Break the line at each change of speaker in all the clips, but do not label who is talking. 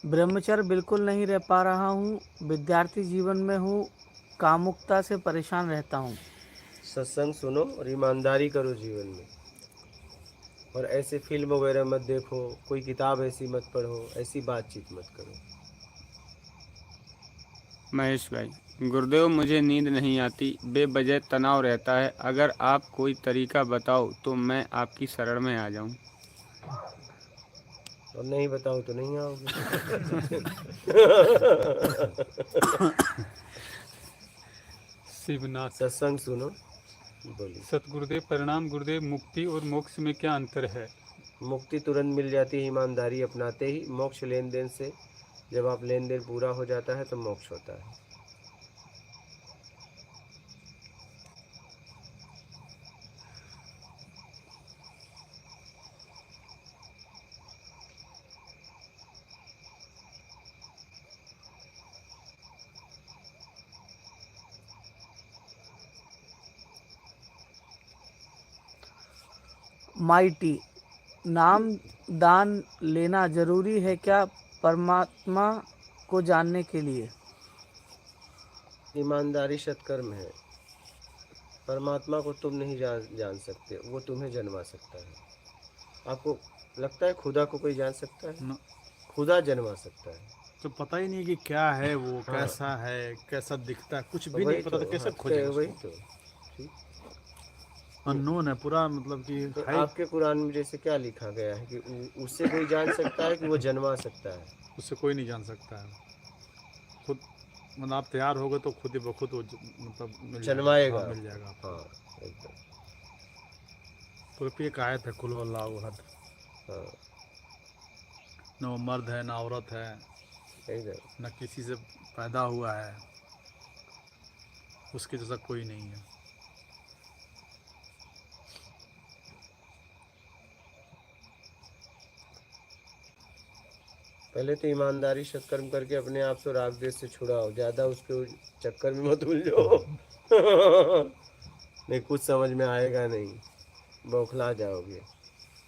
ब्रह्मचर्य बिल्कुल नहीं रह पा रहा हूँ, विद्यार्थी जीवन में हूँ, कामुकता से परेशान रहता हूँ।
सत्संग सुनो और ईमानदारी करो जीवन में। और ऐसे फिल्म वगैरह मत देखो, कोई किताब ऐसी मत पढ़ो, ऐसी बातचीत मत करो।
महेश भाई, गुरुदेव मुझे नींद नहीं आती, बेवजह तनाव रहता है। अगर आप कोई तरीका बताओ तो मैं आपकी शरण में आ जाऊं।
और नहीं बताओ तो नहीं आओगे।
शिवनाथ।
सत्संग सुनो। बोलिए।
सतगुरुदेव प्रणाम गुरुदेव, मुक्ति और मोक्ष में क्या अंतर है?
मुक्ति तुरंत मिल जाती है ईमानदारी अपनाते ही। मोक्ष लेन देन से, जब आप लेन देन पूरा हो जाता है तो मोक्ष होता है।
माइटी, नाम दान लेना जरूरी है क्या परमात्मा को जानने के लिए?
ईमानदारी सत्कर्म है। परमात्मा को तुम नहीं जान सकते, वो तुम्हें जन्मा सकता है। आपको लगता है खुदा को कोई जान सकता है?
न,
खुदा जन्मा सकता है।
तो पता ही नहीं कि क्या है वो,
हाँ,
कैसा है, कैसा दिखता है, कुछ
तो
भी नहीं
वही
पता,
तो,
तो कैसे
हाँ,
खोजेंगे
वही
उसको?
तो। ठीक।
अननोन है पूरा, मतलब कि
तो
है।
आपके कुरान में जैसे क्या लिखा गया है कि उससे कोई जान सकता है कि वो जन्मा सकता है?
उससे कोई नहीं जान सकता है। खुद, मतलब आप तैयार हो गए तो खुद ही बखुद वो मतलब मिल जाएगा। हाँ,
जन्माएगा
मिल
आपको।
जाएगा आपको।
हाँ, एकदम।
पूरे पे एक आयत है, कुल अल्लाहु अहद।
हाँ,
न वो मर्द है, ना औरत है,
एकदम।
न किसी से पैदा हुआ है, उसके जैसा कोई नहीं है।
पहले तो ईमानदारी सत्कर्म करके अपने आप से राग द्वेष से छुड़ाओ, ज्यादा उसके चक्कर में मत उलझो। नहीं, कुछ समझ में आएगा नहीं, बौखला जाओगे।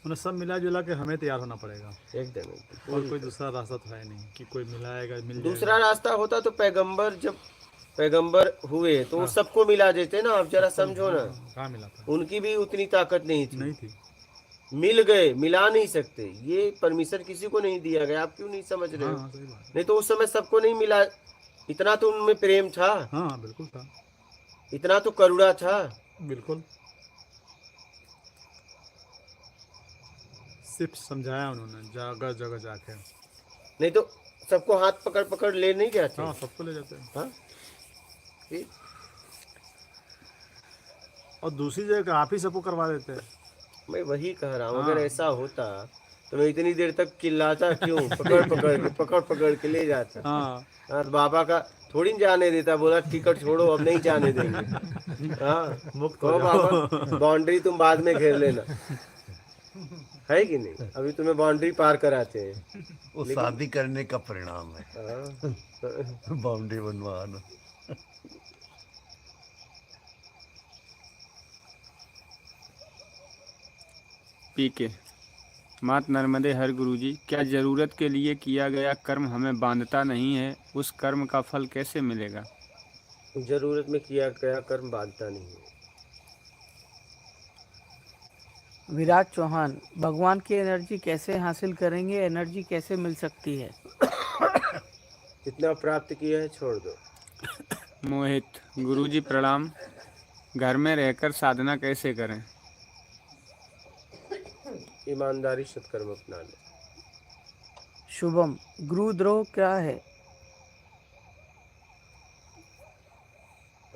उन्हें सब मिला जुला के हमें तैयार होना पड़ेगा।
एकदम एकदम
और
पूरी
कोई
तरह।
दूसरा रास्ता तो है नहीं कि कोई मिलाएगा, मिल
दूसरा
जाएगा।
रास्ता होता तो पैगंबर, जब पैगंबर हुए तो वो
हाँ,
सबको मिला देते ना। आप जरा
सबको।
समझो
हाँ
ना,
हाँ, कहाँ मिला था?
उनकी भी उतनी ताकत नहीं थी।
नहीं थी।
मिल गए, मिला नहीं सकते, ये परमिशन किसी को नहीं दिया गया। आप क्यों नहीं समझ रहे
हाँ
हो?
हाँ, सही बात है।
नहीं तो उस समय सबको नहीं मिला। इतना तो उनमें प्रेम था,
हाँ हाँ, बिल्कुल था।
इतना तो करुणा था।
बिल्कुल। सिर्फ समझाया उन्होंने जगह जगह जाके।
नहीं तो सबको हाथ पकड़ पकड़ ले नहीं जाते।
हाँ, सबको ले जाते हैं।
हाँ, ठीक।
और दूसरी जगह आप ही सबको करवा देते हैं।
मैं वही कह रहा हूँ, अगर
हाँ
ऐसा होता तो मैं इतनी देर तक चिल्लाता क्यों? पकड़ पकड़ के ले जाता।
हाँ।
हाँ, तो बाबा का थोड़ी न जाने देता, बोला टिकट छोड़ो, अब नहीं जाने देंगे। हाँ,
मुक्त हो
कहो बाबा
जाओ।
बाउंड्री तुम बाद में घेर लेना, है कि नहीं? अभी तुम्हें बाउंड्री पार कराते हैं।
वो
लेकिन
शादी करने का परिणाम है,
हाँ,
बाउंड्री बनवाना।
पीके, मात नर्मदे हर गुरुजी, क्या ज़रूरत के लिए किया गया कर्म हमें बांधता नहीं है? उस कर्म का फल कैसे मिलेगा?
जरूरत में किया गया कर्म बांधता नहीं है।
विराट चौहान, भगवान की एनर्जी कैसे हासिल करेंगे? एनर्जी कैसे मिल सकती है?
जितना प्राप्त किया है छोड़ दो।
मोहित, गुरुजी प्रणाम, घर में रहकर साधना कैसे करें?
ईमानदारी सत्कर्म अपना लो।
शुभम, गुरुद्रोह क्या है?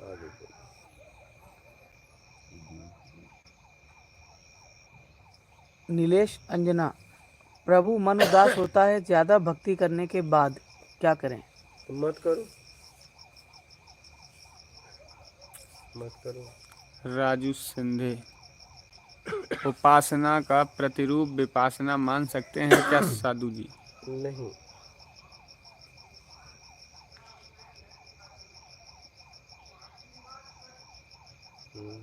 आगे बोलो।
नीलेश अंजना, प्रभु मन उदास होता है ज़्यादा भक्ति करने के बाद, क्या करें?
तो मत करो, मत करो।
राजू सिंधे, उपासना का प्रतिरूप विपासना मान सकते हैं क्या साधु जी?
नहीं, हम्म,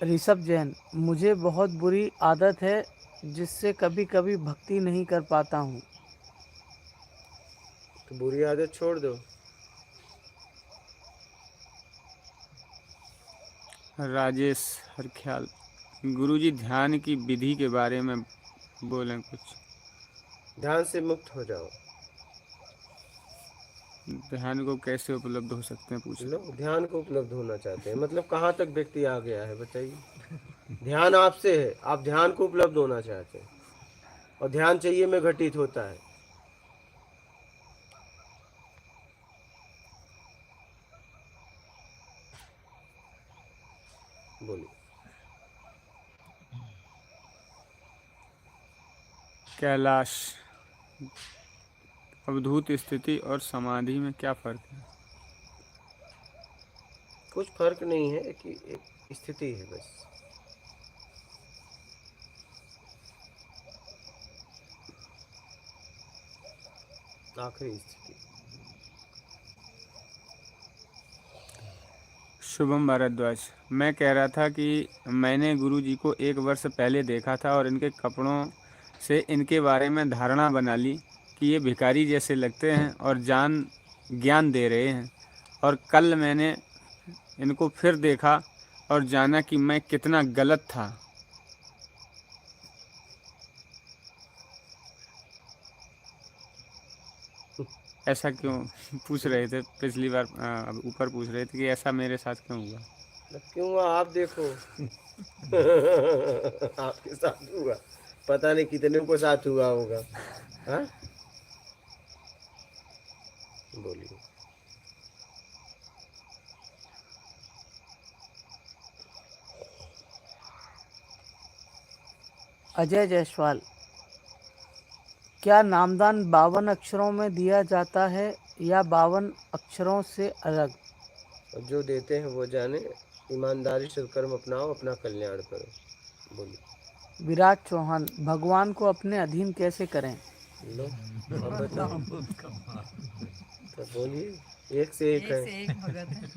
ऋषभ जैन, मुझे बहुत बुरी आदत है जिससे कभी कभी भक्ति नहीं कर पाता हूँ।
तो बुरी आदत छोड़ दो।
राजेश हरख्याल, गुरुजी ध्यान की विधि के बारे में बोलें कुछ।
ध्यान से मुक्त हो जाओ।
ध्यान को कैसे उपलब्ध हो सकते हैं पूछे।
लोग ध्यान को उपलब्ध होना चाहते हैं, मतलब कहाँ तक व्यक्ति आ गया है बताइए। ध्यान आपसे है, आप ध्यान को उपलब्ध होना चाहते हैं, और ध्यान चाहिए में घटित होता है। बोलिए।
कैलाश, अवधूत स्थिति और समाधि में क्या फर्क है।
कुछ फर्क नहीं है कि एक स्थिति है बस। आखिरी स्थिति।
शुभम भारद्वाज, मैं कह रहा था कि मैंने गुरुजी को 1 वर्ष पहले देखा था और इनके कपड़ों से इनके बारे में धारणा बना ली कि ये भिखारी जैसे लगते हैं और ज्ञान दे रहे हैं। और कल मैंने इनको फिर देखा और जाना कि मैं कितना गलत था। ऐसा क्यों पूछ रहे थे पिछली बार, ऊपर पूछ रहे थे कि ऐसा मेरे साथ क्यों हुआ।
क्यों हुआ आप देखो। आपके साथ हुआ, पता नहीं कितने को साथ हुआ होगा। हाँ बोलिए।
अजय जायसवाल, क्या नामदान 52 अक्षरों में दिया जाता है या 52 अक्षरों से अलग।
और जो देते हैं वो जाने, ईमानदारी से कर्म अपनाओ, अपना कल्याण करो। बोलिए।
विराट चौहान, भगवान को अपने अधीन कैसे करें।
लो अब बताओ। तो बोलिए, एक से एक है।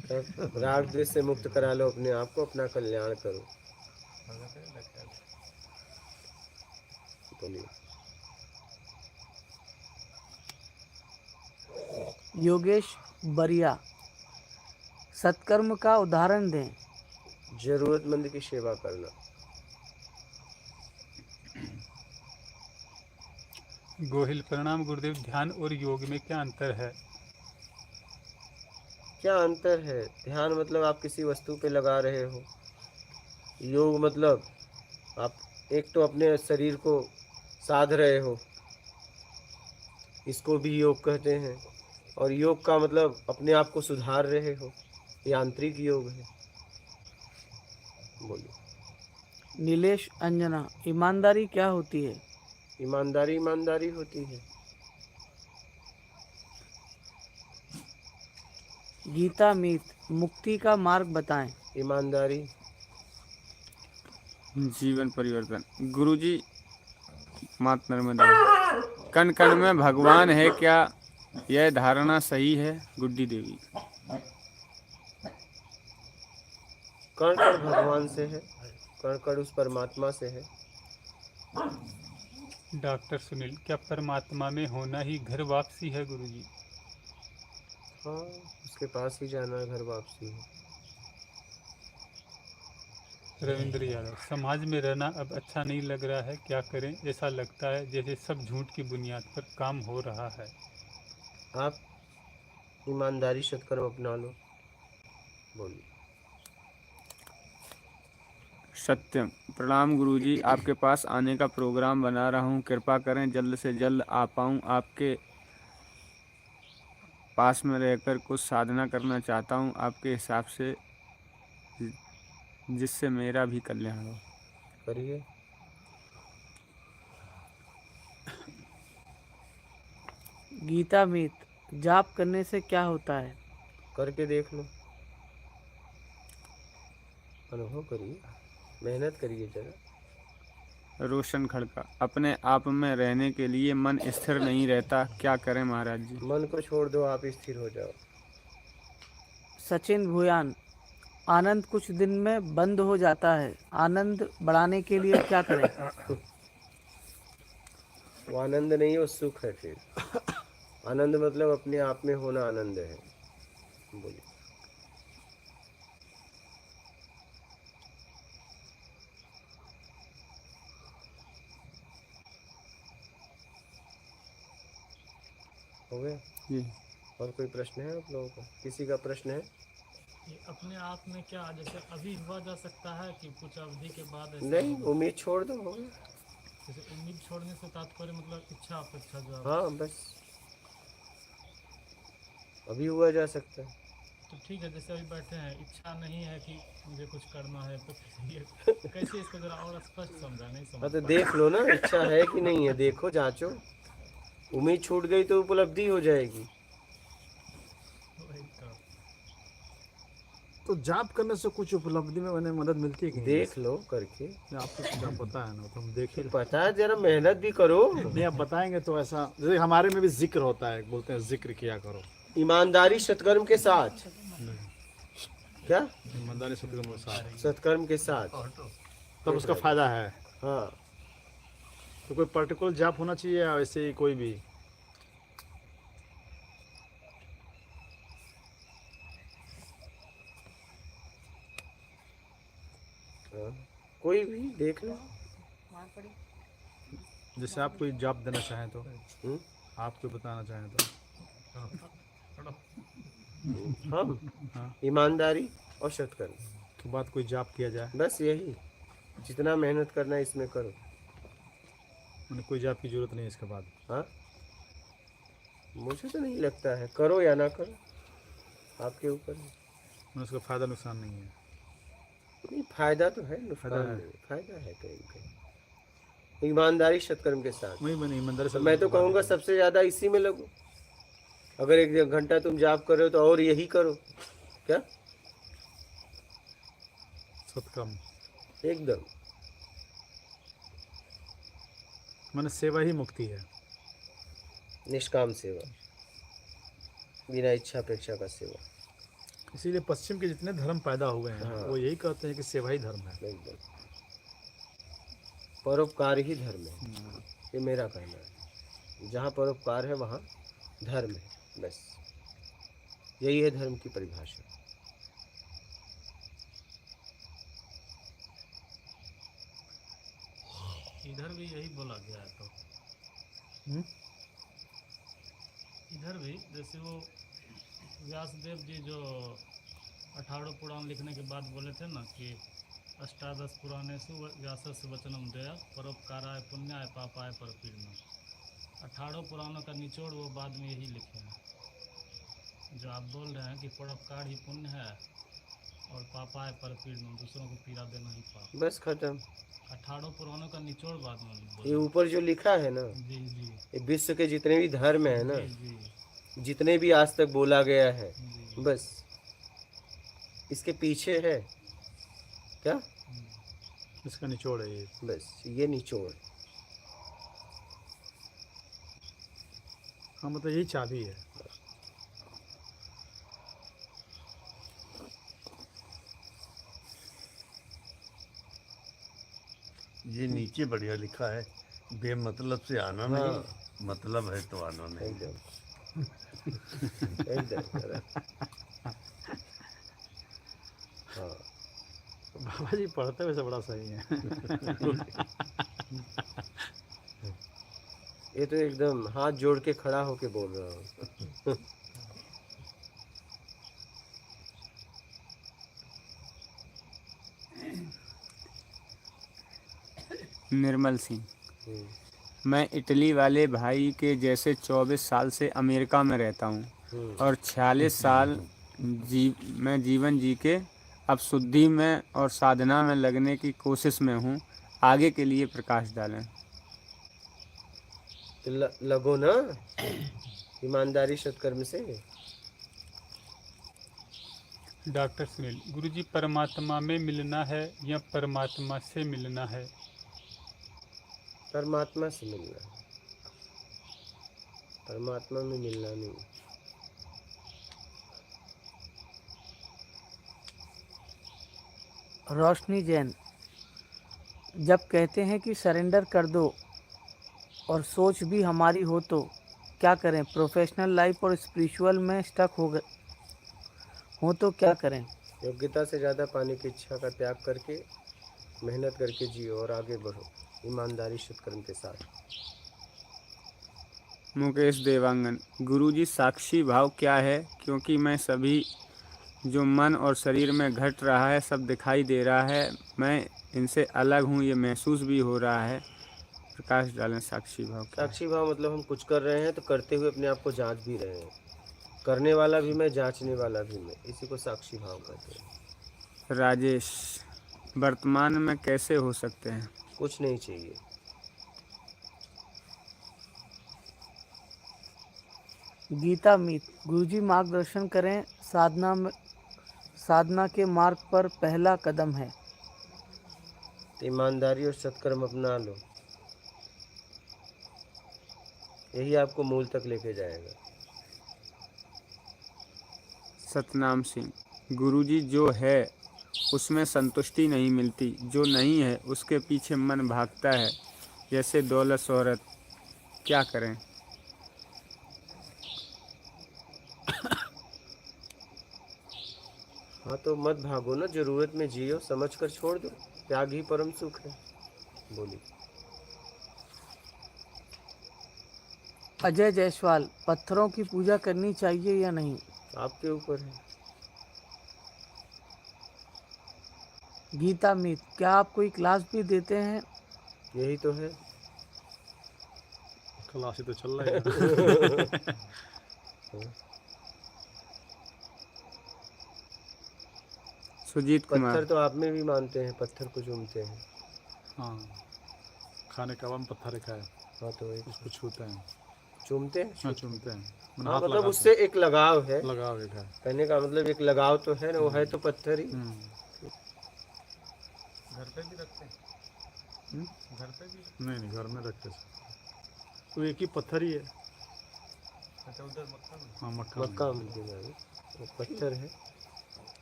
तब राग द्वेष से मुक्त करा लो अपने आप को, अपना कल्याण करो। बोलिए।
योगेश बरिया, सत्कर्म का उदाहरण दें।
जरूरतमंद की सेवा करना।
गोहिल, प्रणाम गुरुदेव, ध्यान और योग में क्या अंतर है।
क्या अंतर है। ध्यान मतलब आप किसी वस्तु पे लगा रहे हो। योग मतलब आप एक तो अपने शरीर को साध रहे हो, इसको भी योग कहते हैं। और योग का मतलब अपने आप को सुधार रहे हो, ये आंतरिक योग है। बोलिए।
नीलेश अंजना, ईमानदारी क्या होती है।
ईमानदारी ईमानदारी होती है।
गीता मीत, मुक्ति का मार्ग बताएं।
ईमानदारी।
जीवन परिवर्तन, गुरुजी मात नर्मदा, कण कण में भगवान है, क्या यह धारणा सही है। गुड्डी देवी,
कण कण भगवान से है, कण कण उस परमात्मा से है।
डॉक्टर सुनील, क्या परमात्मा में होना ही घर वापसी है गुरुजी।
हाँ, उसके पास ही जाना, घर वापसी है।
रविंद्र यादव, समाज में रहना अब अच्छा नहीं लग रहा है, क्या करें। ऐसा लगता है जैसे सब झूठ की बुनियाद पर काम हो रहा है।
आप ईमानदारी सत्कर्म अपना लो। बोलिए।
सत्यम, प्रणाम गुरुजी, आपके पास आने का प्रोग्राम बना रहा हूँ, कृपा करें जल्द से जल्द आ पाऊँ। आपके पास में रहकर कुछ साधना करना चाहता हूँ आपके हिसाब से, जिससे मेरा भी कल्याण हो।
करिए।
गीता मीत, जाप करने से क्या होता है।
करके देख लो, अनुभव करिए, मेहनत करिए जरा।
रोशन खड़का, अपने आप में रहने के लिए मन स्थिर नहीं रहता, क्या करें महाराज जी।
मन को छोड़ दो, आप स्थिर हो जाओ।
सचिन भूयान, आनंद कुछ दिन में बंद हो जाता है, आनंद बढ़ाने के लिए क्या करें?
वो आनंद नहीं है, वो सुख है। फिर आनंद मतलब अपने आप में होना आनंद है। बोलिए। हो गया?
जी।
और कोई प्रश्न है आप लोगों का? किसी का प्रश्न है?
ये अपने आप में क्या जैसे अभी हुआ जा सकता है कि कुछ अवधि के बाद ऐसा
नहीं,
होगा?
उम्मीद छोड़ दो, हो गया।
जैसे उम्मीद छोड़ने से तात्पर्य मतलब इच्छा अपेक्षा जो आप
हाँ, बस अभी हुआ जा सकता है।
तो ठीक है। जैसे अभी बैठे हैं, इच्छा नहीं है कि मुझे कुछ करना है, तो फिर ये कैसे इसको जरा और स्पष्ट समझा, नहीं
हाँ,
समझ
तो
पा
देख लो ना, इच्छा है कि नहीं है, देखो, जांचो। उम्मीद छूट गई तो उपलब्धि हो जाएगी।
वही
तो जाप करने से कुछ उपलब्धि में मैंने मदद मिलती है कि नहीं?
देख लो करके।
नहीं, आपको क्या पता है ना, तो हम देख ही
तो पता है, जरा मेहनत भी करो।
नहीं, आप बताएंगे तो ऐसा, जैसे हमारे में भी जिक्र होता है, बोलते हैं जिक्र किया करो।
ईमानदारी सत्कर्म के साथ। क्या?
ईमानदारी सत्कर्म के साथ,
सत्कर्म के साथ।
तब उसका फायदा है।
हाँ,
तो कोई पर्टिकुलर जाप होना चाहिए या वैसे ही कोई भी?
हाँ, कोई भी देख लो।
जैसे आप कोई जाप देना चाहें तो,
हम्म,
आप कोई बताना चाहें तो।
हाँ, ईमानदारी और सत्कर्म,
तो बात कोई जाप किया जाए,
बस यही। जितना मेहनत करना है इसमें करो।
मैंने कोई जाप की जरूरत नहीं है इसके बाद।
हाँ, मुझे तो नहीं लगता है, करो या ना करो, आपके ऊपर है।
मैंने उसका फायदा नुकसान नहीं है।
नहीं, फायदा तो है, नुकसान
फायदा है।
नहीं, फायदा है कहीं कहीं। ईमानदारी सत्कर्म के साथ।
वही मैंने ईमानदारी से,
मैं तो कहूँगा सबसे ज़्यादा इसी में लगो। अगर 1 घंटा तुम जाप कर रहे हो तो और यही करो। क्या?
सत्कर्म,
एकदम।
मैंने सेवा ही मुक्ति है।
निष्काम सेवा, बिना इच्छा अपेक्षा का सेवा।
इसीलिए पश्चिम के जितने धर्म पैदा हुए हैं,
हाँ।
वो यही कहते हैं कि सेवा ही धर्म है।
एकदम, परोपकार ही धर्म है, ये मेरा कहना है। जहाँ परोपकार है वहाँ धर्म है, बस यही है धर्म की परिभाषा।
इधर भी यही बोला गया है। तो
हम्म?
इधर भी जैसे वो व्यासदेव जी जो 18 पुराण लिखने के बाद बोले थे ना कि अष्टादश पुराणेषु व्यासस्य वचनम दया परोपकाराय पुण्याय पापाय परपीड़नम। 18 पुराणों का निचोड़ वो बाद में यही लिखे हैं जो आप बोल रहे हैं कि परोपकार ही पुण्य है और पापाय परपीड़नम, दूसरों को पीड़ा देना ही पाप।
बस खत्म।
18 पुराणों का निचोड़ बाद में
ये
बोले।
ऊपर जो लिखा है ना,
जी जी
ये विश्व के जितने भी धर्म है ना,
जी जी
जितने भी आज तक बोला गया है,
जी।
बस इसके पीछे है क्या?
इसका निचोड़ है ये।
बस ये निचोड़।
हाँ, मतलब यही चाबी है।
ये नीचे बढ़िया लिखा है, बेमतलब से आना
हाँ।
नहीं, मतलब है तो आना नहीं।
एकदम एकदम। हाँ,
बाबा जी पढ़ते वैसे बड़ा सही है।
ये तो एकदम हाथ जोड़ के खड़ा होके बोल रहा हूँ।
निर्मल सिंह,
हम्म,
मैं इटली वाले भाई के जैसे 24 साल से अमेरिका में रहता हूँ
हम्म।
और 46 साल मैं जीवन जी के अब शुद्धि में और साधना में लगने की कोशिश में हूँ। आगे के लिए प्रकाश डालें।
तो लगो ना ईमानदारी सत्कर्म से।
डॉक्टर सुनील, गुरुजी परमात्मा में मिलना है या परमात्मा से मिलना है?
परमात्मा से मिलना है, परमात्मा में मिलना नहीं।
रोशनी जैन, जब कहते हैं कि सरेंडर कर दो और सोच भी हमारी हो तो क्या करें? प्रोफेशनल लाइफ और स्पिरिचुअल में स्टक हो तो क्या करें?
योग्यता से ज़्यादा पाने की इच्छा का त्याग करके मेहनत करके जियो और आगे बढ़ो ईमानदारी सत्कर्म के साथ।
मुकेश देवांगन, गुरुजी साक्षी भाव क्या है? क्योंकि मैं सभी जो मन और शरीर में घट रहा है सब दिखाई दे रहा है, मैं इनसे अलग हूँ ये महसूस भी हो रहा है। प्रकाश डालें, साक्षी भाव क्या है?
साक्षी भाव मतलब हम कुछ कर रहे हैं तो करते हुए अपने आप को जांच भी रहे हैं। करने वाला भी मैं, जांचने वाला भी मैं, इसी को साक्षी भाव कहते हैं।
राजेश, वर्तमान में कैसे हो सकते हैं?
कुछ नहीं चाहिए।
गीता मीत, गुरुजी मार्गदर्शन करें। साधना के मार्ग पर पहला कदम है।
ईमानदारी और सत्कर्म अपना लो, यही आपको मूल तक लेके जाएगा।
सतनाम सिंह, गुरुजी जो है उसमें संतुष्टि नहीं मिलती, जो नहीं है उसके पीछे मन भागता है, जैसे दौलत शोहरत, क्या करें?
हाँ तो मत भागो ना, जरूरत में जियो, समझ कर छोड़ दो, त्याग ही परम सुख है। बोलिए।
अजय जायसवाल, पत्थरों की पूजा करनी चाहिए या नहीं?
आपके ऊपर है।
गीता मीत, क्या आप कोई क्लास भी देते हैं?
यही तो है।
क्लास ही तो चल रहा है।
सुजीत कुमार,
पत्थर तो आप में भी मानते हैं, पत्थर को चूमते हैं।
हाँ, खाने का वन पत्थर रखा है,
हाँ तो एक
उसको छूते हैं।
चूमते हैं।
हाँ, चूमते हैं, मैंने
हाँ
हाथ
मतलब
लगा
उससे एक लगाव है,
लगाव एक है।
कहने का मतलब एक लगाव तो है ना, वो है तो पत्थर ही।
घर पे भी रखते हैं? घर पे भी?
नहीं, घर में रखते हैं, तो एक ही पत्थर ही है।
अच्छा, उधर मक्का में?
हाँ,
मक्का मदीना में वो पत्थर है,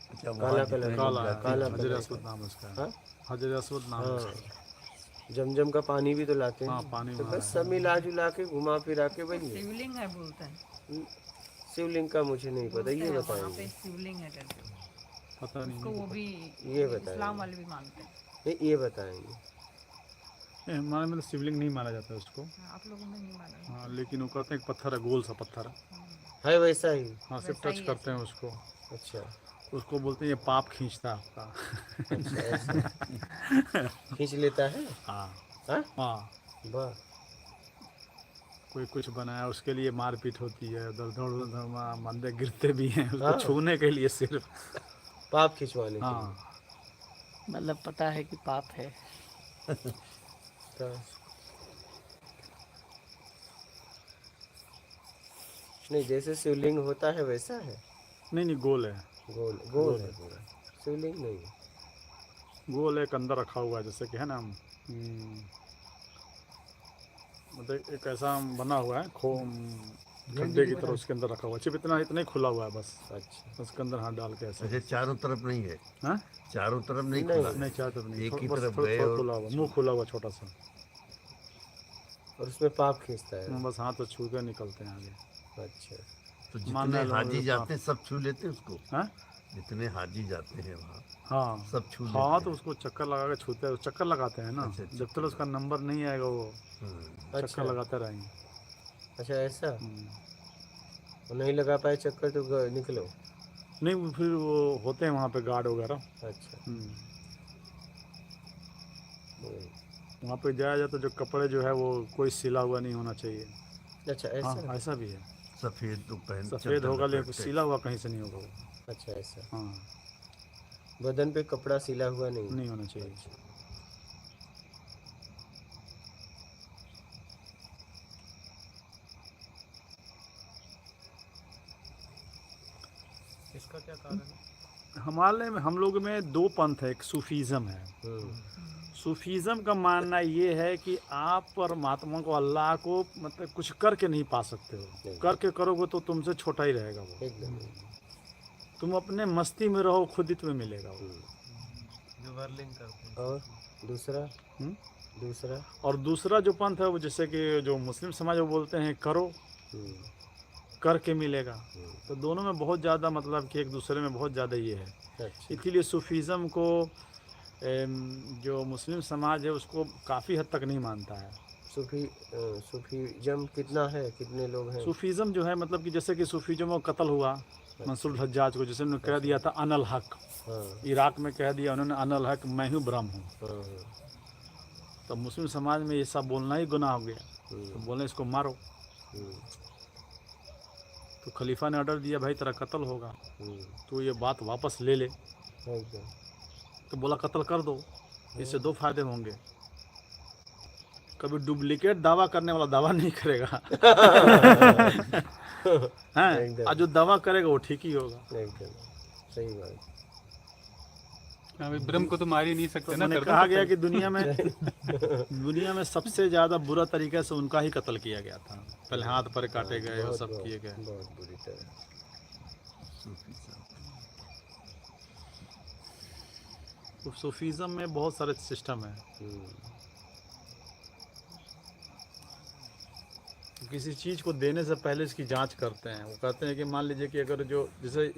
अच्छा,
काला
वहाँ
कलर
जितने
का।
लोग
काला
जाते
काला
हैं,
हजर
कलर
असवद
का।
नाम उसका है।
हाँ?
हजर असवद नाम है
हाँ,
उसका।
जमजम का पानी भी तो लाते हैं।
हाँ, पानी
तो
वहाँ
बस
है।
सब मिला जुला के घुमा फिरा के बन गए।
शिवलिंग है बोलते हैं,
शिवलिंग का मुझे नहीं पता, ये
वहाँ पे
बताएंगे।
शिवलिंग है करके,
पता नहीं,
उसको वो भी
ये बताएंगे।
इस्लाम वाले भी मानते हैं।
नहीं, ये बताएंगे।
हमारे में तो शिवलिंग नहीं माना जाता है उसको।
हाँ, आप लोगों में नहीं माना
हाँ, लेकिन वो कहते हैं एक पत्थर है, गोल सा पत्थर है।
है वैसा ही।
हाँ, सिर्फ
वैसा
टच
ही
करते हैं उसको,
अच्छा
उसको बोलते हैं ये पाप खींचता है आपका।
अच्छा, ऐसा खींच लेता है।
हाँ
हाँ
हाँ,
वाह।
कोई कुछ बनाया उसके लिए मारपीट होती है, उधर दौड़ उधर बंदे गिरते भी हैं उसको
हाँ।
छूने के लिए सिर्फ।
पाप खिंचवाने के
हाँ,
मतलब पता है कि पाप है।
लिए। तो नहीं, जैसे शिवलिंग होता है वैसा है।
नहीं, गोल है,
गोल गोल है पूरा, शिवलिंग नहीं है।
गोल एक अंदर रखा हुआ है, जैसे कि है ना, मतलब एक ऐसा बना हुआ है खड्डे की तरह, उसके अंदर रखा हुआ है, सिर्फ इतना ही खुला हुआ है बस।
अच्छा
उसके अंदर हाथ डाल के ऐसे।
अच्छा, चारों तरफ नहीं है,
हाँ,
चारों तरफ नहीं
नहीं,
खुला
नहीं चाहते तो नहीं,
एक ही
बस
तरफ
थोड़ा
गए
थोड़ा
और
खुला हुआ, मुंह खुला हुआ छोटा सा,
और उसमें पाप खींचता है।
बस हाथ तो छू के निकलते हैं आगे।
अच्छा
तो
मानने
जितने
वालों
हाजी
को
जाते हैं सब छू लेते हैं उसको।
हाँ
जितने हाजी जाते हैं वहाँ
हाँ,
सब छू लेते
हाँ,
हैं।
तो उसको चक्कर लगा के छूते हैं, चक्कर लगाते हैं ना,
अच्छा,
जब तक उसका नंबर नहीं आएगा वो
हाँ।
अच्छा
चक्कर लगाते रहेंगे।
अच्छा, ऐसा
हम्म।
और नहीं लगा पाए चक्कर तो निकलो।
नहीं, वो फिर वो होते हैं वहाँ पे गार्ड वगैरह।
अच्छा वही।
वहाँ पे जाया जाए तो जो कपड़े जो है वो कोई सिला हुआ नहीं होना चाहिए।
अच्छा ऐसा
हाँ, ऐसा भी है,
सफेद तो पहन
सफ़ेद
चद्दर
होगा लेकिन
लपेटते।
सिला हुआ कहीं से नहीं होगा वो।
अच्छा ऐसा
हाँ,
बदन पे कपड़ा सिला हुआ नहीं।
नहीं होना चाहिए।
इसका क्या कारण है?
हमारे में हम लोग में दो पंथ है, एक सूफीज़म है। सूफीज़म का मानना ये है कि आप परमात्मा को, अल्लाह को मतलब कुछ करके नहीं पा सकते हो, करके करोगे तो तुमसे छोटा ही रहेगा वो।
एकदम।
तुम अपने मस्ती में रहो, खुद ही तुम्हें मिलेगा वो।
और दूसरा
हम्म?
दूसरा
और दूसरा जो पंथ है वो जैसे कि जो मुस्लिम समाज वो बोलते हैं करो
हम्म,
करके मिलेगा। तो दोनों में बहुत ज़्यादा मतलब कि एक दूसरे में बहुत ज़्यादा ये है।
अच्छा
इसीलिए सूफीज़म को जो मुस्लिम समाज है उसको काफ़ी हद तक नहीं मानता है।
सूफीजम कितना है, कितने लोग हैं?
सूफीज़म जो है मतलब कि जैसे कि सूफीज़म में कत्ल हुआ मंसूर हज्जाज को, जैसे उन्होंने कह दिया था अनल हक,
हाँ
इराक में कह दिया उन्होंने अनल हक, मैं हूँ ब्रह्म हूँ।
हाँ हाँ,
तो मुस्लिम समाज में ये सब बोलना ही गुनाह हो गया, तो बोले इसको मारो।
हम्म,
तो खलीफा ने ऑर्डर दिया भाई तेरा कत्ल होगा,
हम्म,
तो ये बात वापस ले ले।
एकदम
तो बोला कत्ल कर दो, इससे दो फायदे होंगे, कभी डुप्लीकेट दावा करने वाला दावा नहीं करेगा हैं,
एकदम।
और जो दावा करेगा वो ठीक ही होगा।
एकदम सही बात।
हाँ भाई, ब्रह्म को तो मार ही नहीं सकते
तो
ना,
मैंने
कर दो
कहा
कत्ल।
गया कि दुनिया में सबसे ज़्यादा बुरा तरीके से उनका ही कत्ल किया गया था। पहले हाथ पर काटे गए और सब किए गए।
बहुत बुरी तरह।
तो सूफीज़म में बहुत सारे सिस्टम है। किसी चीज़ को देने से पहले इसकी जांच करते हैं। वो कहते हैं कि मान लीजिए कि अगर जो जैसे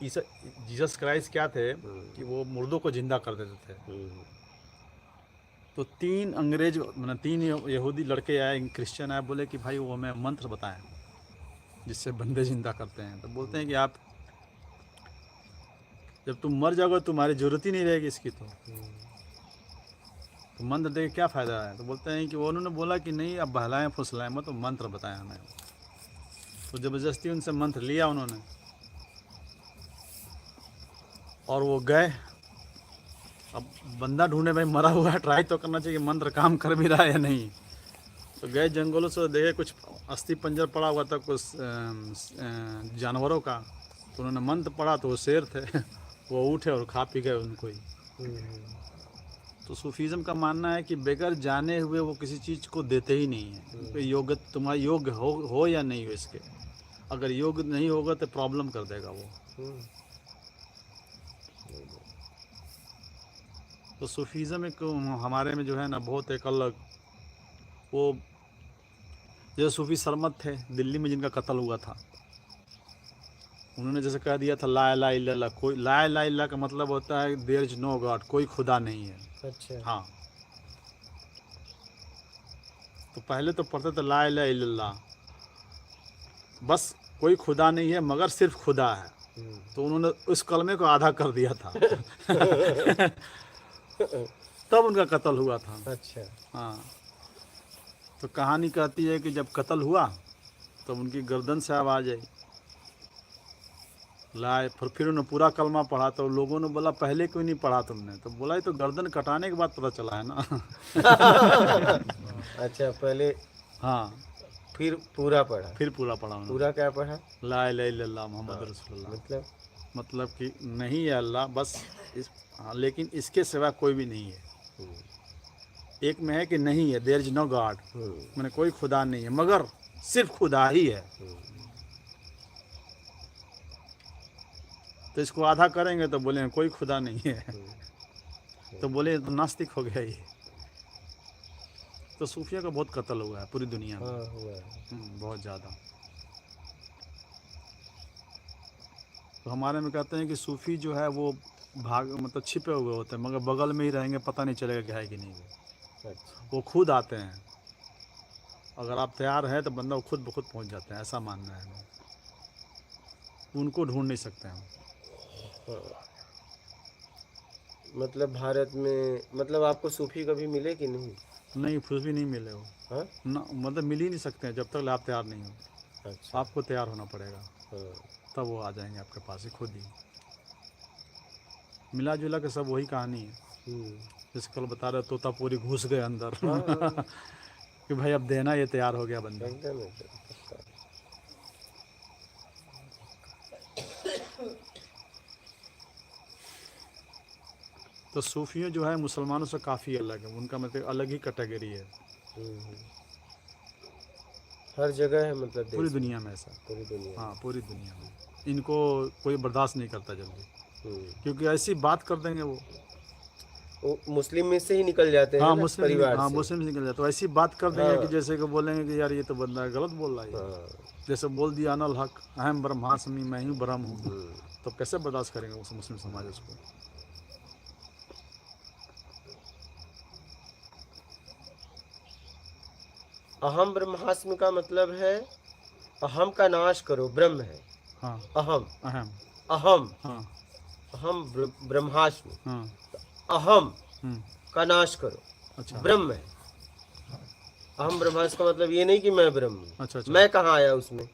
जीसस क्राइस्ट क्या थे कि वो मुर्दों को जिंदा कर देते थे। तो 3 अंग्रेज मतलब 3 यहूदी लड़के आए, क्रिश्चियन आए, बोले कि भाई वो हमें मंत्र बताएं जिससे बंदे जिंदा करते हैं। तो बोलते हैं कि आप जब तुम मर जाओगे तुम्हारी ज़रूरत ही नहीं रहेगी इसकी, तो मंत्र दे के क्या फ़ायदा है। तो बोलते हैं कि वो उन्होंने बोला कि नहीं अब बहलाएं फुसलाएं मत, तो मंत्र बताएं हमें। तो ज़बरदस्ती उनसे मंत्र लिया उन्होंने और वो गए। अब बंदा ढूंढे भाई मरा हुआ है, ट्राई तो करना चाहिए मंत्र काम कर भी रहा है या नहीं। तो गए जंगलों से, देखे कुछ अस्थि पंजर पड़ा हुआ था कुछ जानवरों का। तो उन्होंने मंत्र पढ़ा तो वो शेर थे वो उठे और खा पी गए उनको ही। तो सूफीज़म का मानना है कि बगैर जाने हुए वो किसी चीज़ को देते ही नहीं है। तो योग्य तुम्हारा योग्य हो या नहीं हो इसके, अगर योग्य नहीं होगा तो प्रॉब्लम कर देगा वो। तो सूफीज़म एक हमारे में जो है ना बहुत एक अलग, वो जैसे सूफी सरमत थे दिल्ली में जिनका कत्ल हुआ था, उन्होंने जैसे कह दिया था ला इलाहा इल्लल्लाह, कोई ला इलाहा इल्लल्लाह का मतलब होता है देयर इज नो गॉड, कोई खुदा नहीं है।
अच्छा
हाँ, तो पहले तो पढ़ते थे ला इलाहा इल्लल्लाह, बस कोई खुदा नहीं है मगर सिर्फ खुदा है। तो उन्होंने उस कलमे को आधा कर दिया था तब उनका कत्ल हुआ था।
अच्छा
हाँ, तो कहानी कहती है कि जब कत्ल हुआ तब उनकी गर्दन से आवाज़ आई लाए, फिर उन्होंने पूरा कलमा पढ़ा। तो लोगों ने बोला पहले क्यों नहीं पढ़ा तुमने। तो बोला ये तो गर्दन कटाने के बाद पता चला है ना
अच्छा पहले
हाँ,
फिर पूरा पढ़ा।
फिर पूरा पढ़ा उन्होंने।
पूरा क्या पढ़ा?
ला इलाहा इल्लल्लाह मोहम्मद रसूलुल्लाह, मतलब कि नहीं है अल्लाह बस इस, हाँ, लेकिन इसके सिवा कोई भी नहीं है। एक में है कि नहीं है देयर इज नो गॉड, मैंने कोई खुदा नहीं है मगर सिर्फ खुदा ही है। तो इसको आधा करेंगे तो बोले कोई खुदा नहीं है तो बोले तो नास्तिक हो गया ये। तो सूफिया का बहुत कत्ल हुआ है पूरी दुनिया में।
हाँ हुआ है।
बहुत ज़्यादा। तो हमारे में कहते हैं कि सूफी जो है वो भाग मतलब छिपे हुए होते हैं मगर बगल में ही रहेंगे, पता नहीं चलेगा कि है कि नहीं।
अच्छा
वो खुद आते हैं, अगर आप तैयार हैं तो बंदा वो खुद ब खुद पहुंच जाते हैं, ऐसा मानना है। उनको ढूंढ नहीं सकते हम।
मतलब भारत में मतलब आपको सूफी कभी मिले कि नहीं?
नहीं, फिर भी नहीं मिले वो।
हाँ
ना मतलब मिल ही नहीं सकते हैं जब तक आप तैयार नहीं हो।
अच्छा
आपको तैयार होना पड़ेगा,
हाँ
तब वो आ जाएंगे आपके पास ही खुद ही। मिला जुला के सब वही कहानी है। जैसे कल बता रहे तोतापुरी घुस गए अंदर कि भाई अब देना ये तैयार हो गया बंदा।
एकदम एकदम पक्का।
तो सूफियों जो है मुसलमानों से काफ़ी अलग है, उनका मतलब अलग ही कैटेगरी है
हर जगह है मतलब देश
पूरी
में,
दुनिया में ऐसा।
पूरी दुनिया
हाँ, पूरी दुनिया में इनको कोई बर्दाश्त नहीं करता जल्दी,
में।
क्योंकि ऐसी बात कर देंगे वो
वो मुस्लिम में से ही निकल जाते हैं
हाँ
ना,
मुस्लिम,
परिवार
हाँ
से।
मुस्लिम से निकल जाए तो ऐसी बात कर देंगे
हाँ।
कि जैसे कि बोलेंगे कि यार ये तो बंदा गलत बोल रहा है,
हाँ।
जैसे बोल दिया अनल हक अहम ब्रह्मास्मि, मैं ही ब्रह्म हूँ,
हम्म।
तो कैसे बर्दाश्त करेंगे उस मुस्लिम समाज उसको।
अहम ब्रह्मास्मि का मतलब है अहम का नाश करो, ब्रह्म है
हाँ
अहम।
अहम,
अहम
हाँ
अहम ब्रह्मास्मि,
हाँ,
अहम
हम्म,
का नाश करो,
अच्छा
ब्रह्म है। अहम ब्रह्मास्मि का मतलब ये नहीं कि मैं ब्रह्म हूँ।
अच्छा अच्छा।
मैं कहाँ आया उसमें?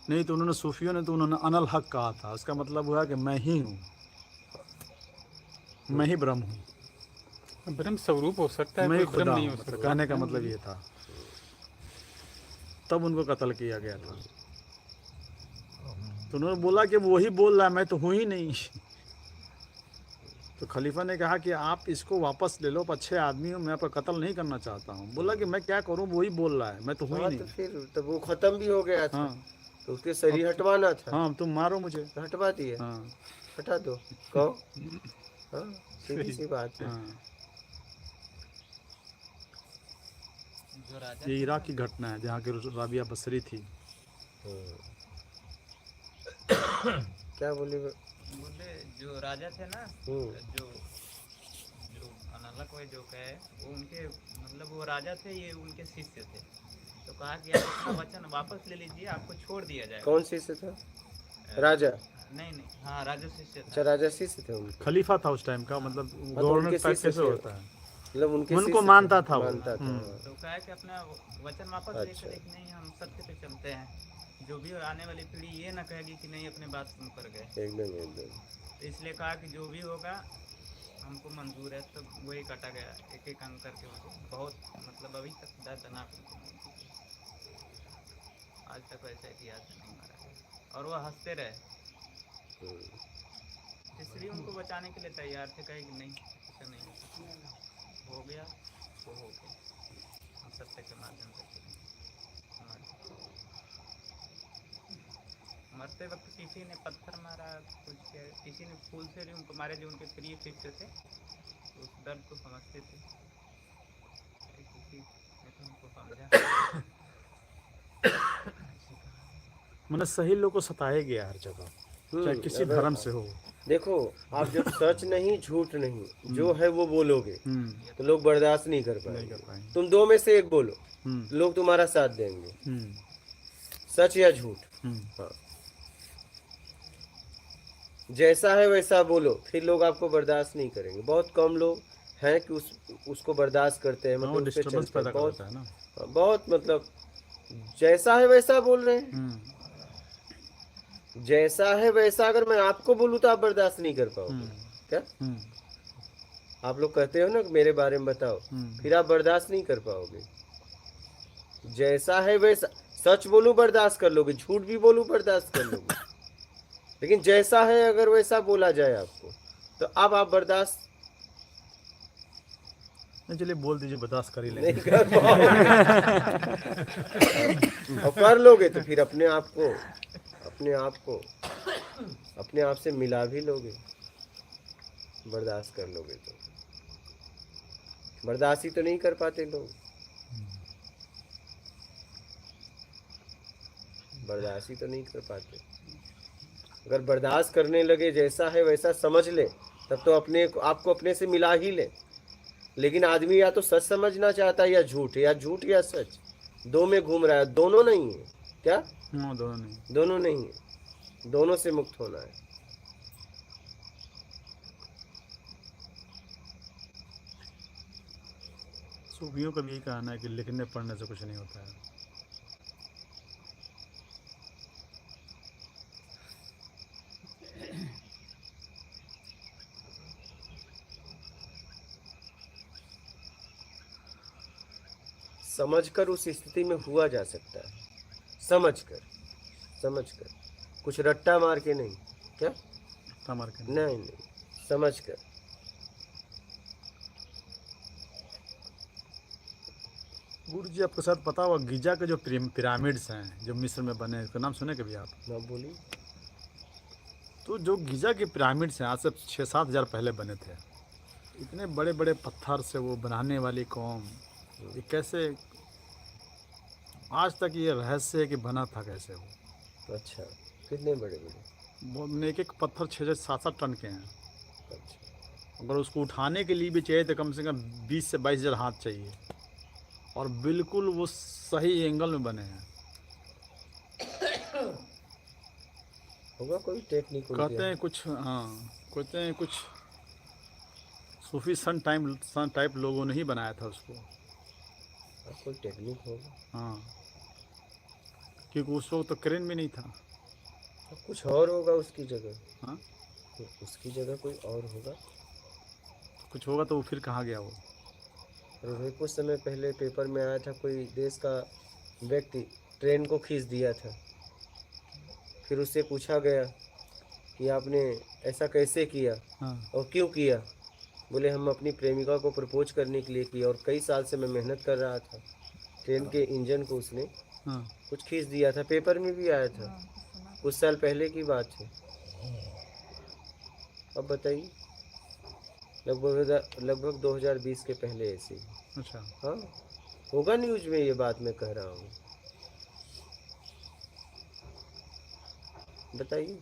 नहीं तो उन्होंने सूफियों ने तो उन्होंने अनल हक कहा था, उसका मतलब हुआ कि मैं ही हूँ, मैं ही ब्रह्म हूँ,
ब्रह्म स्वरूप हो सकता है,
मैं ही
कोई
खुदा
ब्रह्म नहीं
हूँ,
हो
मतलब
सकता।
कहने का मतलब ये था। तब उनको कत्ल किया गया था। तो उन्होंने बोला कि वही बोल रहा है, मैं तो हूँ ही नहीं। तो खलीफा ने कहा कि आप इसको वापस ले लो, आप अच्छे आदमी हो, मैं आपका कत्ल नहीं करना चाहता हूँ। बोला कि मैं क्या करूँ, वही बोल रहा है, मैं तो हूँ ही
हाँ, तो
नहीं।
फिर तो वो खत्म भी हो गया था।
हाँ
तो उसके शरीर हटवाना था।
हाँ, तुम मारो मुझे।
तो हटवा दिया।
हाँ
हटा दो, कहो। हाँ, सीधी सी बात है।
हाँ, ये इराक की घटना है जहाँ की राबिया बसरी थी।
क्या बोले?
बोले जो राजा थे ना, जो जो अनालक वो जो कहे वो उनके मतलब वो राजा थे, ये उनके शिष्य थे। तो कहा कि आप अपना वचन वापस ले लीजिए, आपको छोड़ दिया जाएगा।
कौन शिष्य था? राजा?
नहीं नहीं, हाँ राजा शिष्य था।
अच्छा, राजा शिष्य थे उनके।
खलीफा था उस टाइम का, मतलब
तो
गवर्नर
उनके
टाइप
शिष्य
कैसे
थे।
होता है,
मतलब उनके
उनको
शिष्य थे,
मानता था वो।
मानता था।
तो कहा कि अपना वचन वापस ले
अच्छा।
कर एक नहीं, हम सत्य पे चलते हैं। जो भी आने वाली पीढ़ी ये ना कहेगी कि नहीं अपने बात सुन कर गए।
एकदम एकदम।
तो इसलिए कहा कि जो भी होगा हमको मंजूर है। तो वही काटा गया एक एक अंग करके उनको, बहुत मतलब अभी तक दर्दनाक उनको मौत हुई। आज तक वैसा इतिहास में नहीं मारा गया और वह हंसते रहे। इसलिए उनको बचाने के लिए तैयार थे, कहे कि नहीं ऐसा नहीं हो सकता, हो गया वो हो गया, हम सत्य के माध्यम से चलेंगे। मरते वक्त किसी ने पत्थर मारा, कुछ किया, किसी ने फूल से भी उनको मारे जो उनके प्रिय शिष्य थे, तो उस दर्द को समझते थे। किसी ने तो उनको समझा।
मैंने सही लोग को सताया गया हर जगह, चाहे किसी धर्म से हो।
देखो, आप जब सच नहीं झूठ नहीं जो है वो बोलोगे तो लोग बर्दाश्त नहीं कर पाएंगे। तुम दो में से एक बोलो, लोग तुम्हारा साथ देंगे, सच या झूठ। हाँ, जैसा है वैसा बोलो, फिर लोग आपको बर्दाश्त नहीं करेंगे। बहुत कम लोग हैं कि उसको बर्दाश्त करते हैं, मतलब उस पे
डिस्टर्बेंस
चलते
पैदा
हैं। बहुत
करता है ना।
बहुत मतलब जैसा है वैसा बोल रहे हैं। जैसा है वैसा अगर मैं आपको बोलूँ तो आप बर्दाश्त नहीं कर पाओगे क्या? आप लोग कहते हो ना कि मेरे बारे में बताओ, फिर आप बर्दाश्त नहीं कर पाओगे। जैसा है वैसा, सच बोलूं बर्दाश्त कर लोगे, झूठ भी बोलूं बर्दाश्त कर लोगे, लेकिन जैसा है अगर वैसा बोला जाए आपको तो अब आप बर्दाश्त
नहीं, चलिए बोल दीजिए, बर्दाश्त कर ही
नहीं
लेंगे।
कर पाओगे। और कर लोगे तो फिर अपने आप से मिला भी लोगे, बर्दाश्त कर लोगे तो। बर्दाश्त ही तो नहीं कर पाते लोग, बर्दाश्त ही तो नहीं कर पाते। अगर बर्दाश्त करने लगे, जैसा है वैसा समझ ले, तब तो आपको अपने से मिला ही ले। लेकिन आदमी या तो सच समझना चाहता है या झूठ, या सच, दो में घूम रहा है। दोनों नहीं है क्या? दोनों नहीं है, दोनों से मुक्त होना है।
सूफियों का भी यही कहना है कि लिखने पढ़ने से कुछ नहीं होता है।
समझकर उस स्थिति में हुआ जा सकता है, समझकर, कुछ रट्टा मार के नहीं। क्या?
रट्टा मार के
नहीं, समझकर।
गुरु जी, आपको शायद पता होगा गीजा के जो पिरामिड्स हैं जो मिस्र में बने हैं, इसका नाम सुने कभी आप?
ना बोलिए।
तो जो गीजा के पिरामिड्स हैं आज से 6-7 हज़ार पहले बने थे, इतने बड़े बड़े पत्थर से वो बनाने वाली कौम, ये कैसे, आज तक ये रहस्य है कि बना था कैसे वो।
अच्छा, कितने बड़े बड़े?
वो एक एक पत्थर 6-7 टन के हैं।
अच्छा,
अगर उसको उठाने के लिए भी चाहिए तो कम से कम 20 से 22 हज़ार हाथ चाहिए, और बिल्कुल वो सही एंगल में बने हैं।
होगा कोई टेक्निक
कहते हैं कुछ, हाँ कहते हैं कुछ सूफी सन टाइप लोगों ने ही बनाया था उसको।
कोई टेक्निक होगा।
हाँ, क्योंकि उस वक्त तो क्रेन भी नहीं था।
कुछ और होगा उसकी जगह।
हाँ,
उसकी जगह कोई और होगा।
कुछ होगा तो वो फिर कहाँ गया वो।
और भाई कुछ समय पहले पेपर में आया था, कोई देश का व्यक्ति ट्रेन को खींच दिया था। फिर उससे पूछा गया कि आपने ऐसा कैसे किया
हाँ,
और क्यों किया। बोले हम अपनी प्रेमिका को प्रपोज करने के लिए किया और कई साल से मैं मेहनत कर रहा था। ट्रेन के इंजन को उसने
हाँ,
कुछ खींच दिया था, पेपर में भी आया था, कुछ साल पहले की बात है। अब बताइए, लगभग 2020 के पहले ऐसे।
अच्छा,
हाँ, होगा न्यूज में, ये बात मैं कह रहा हूँ। बताइए,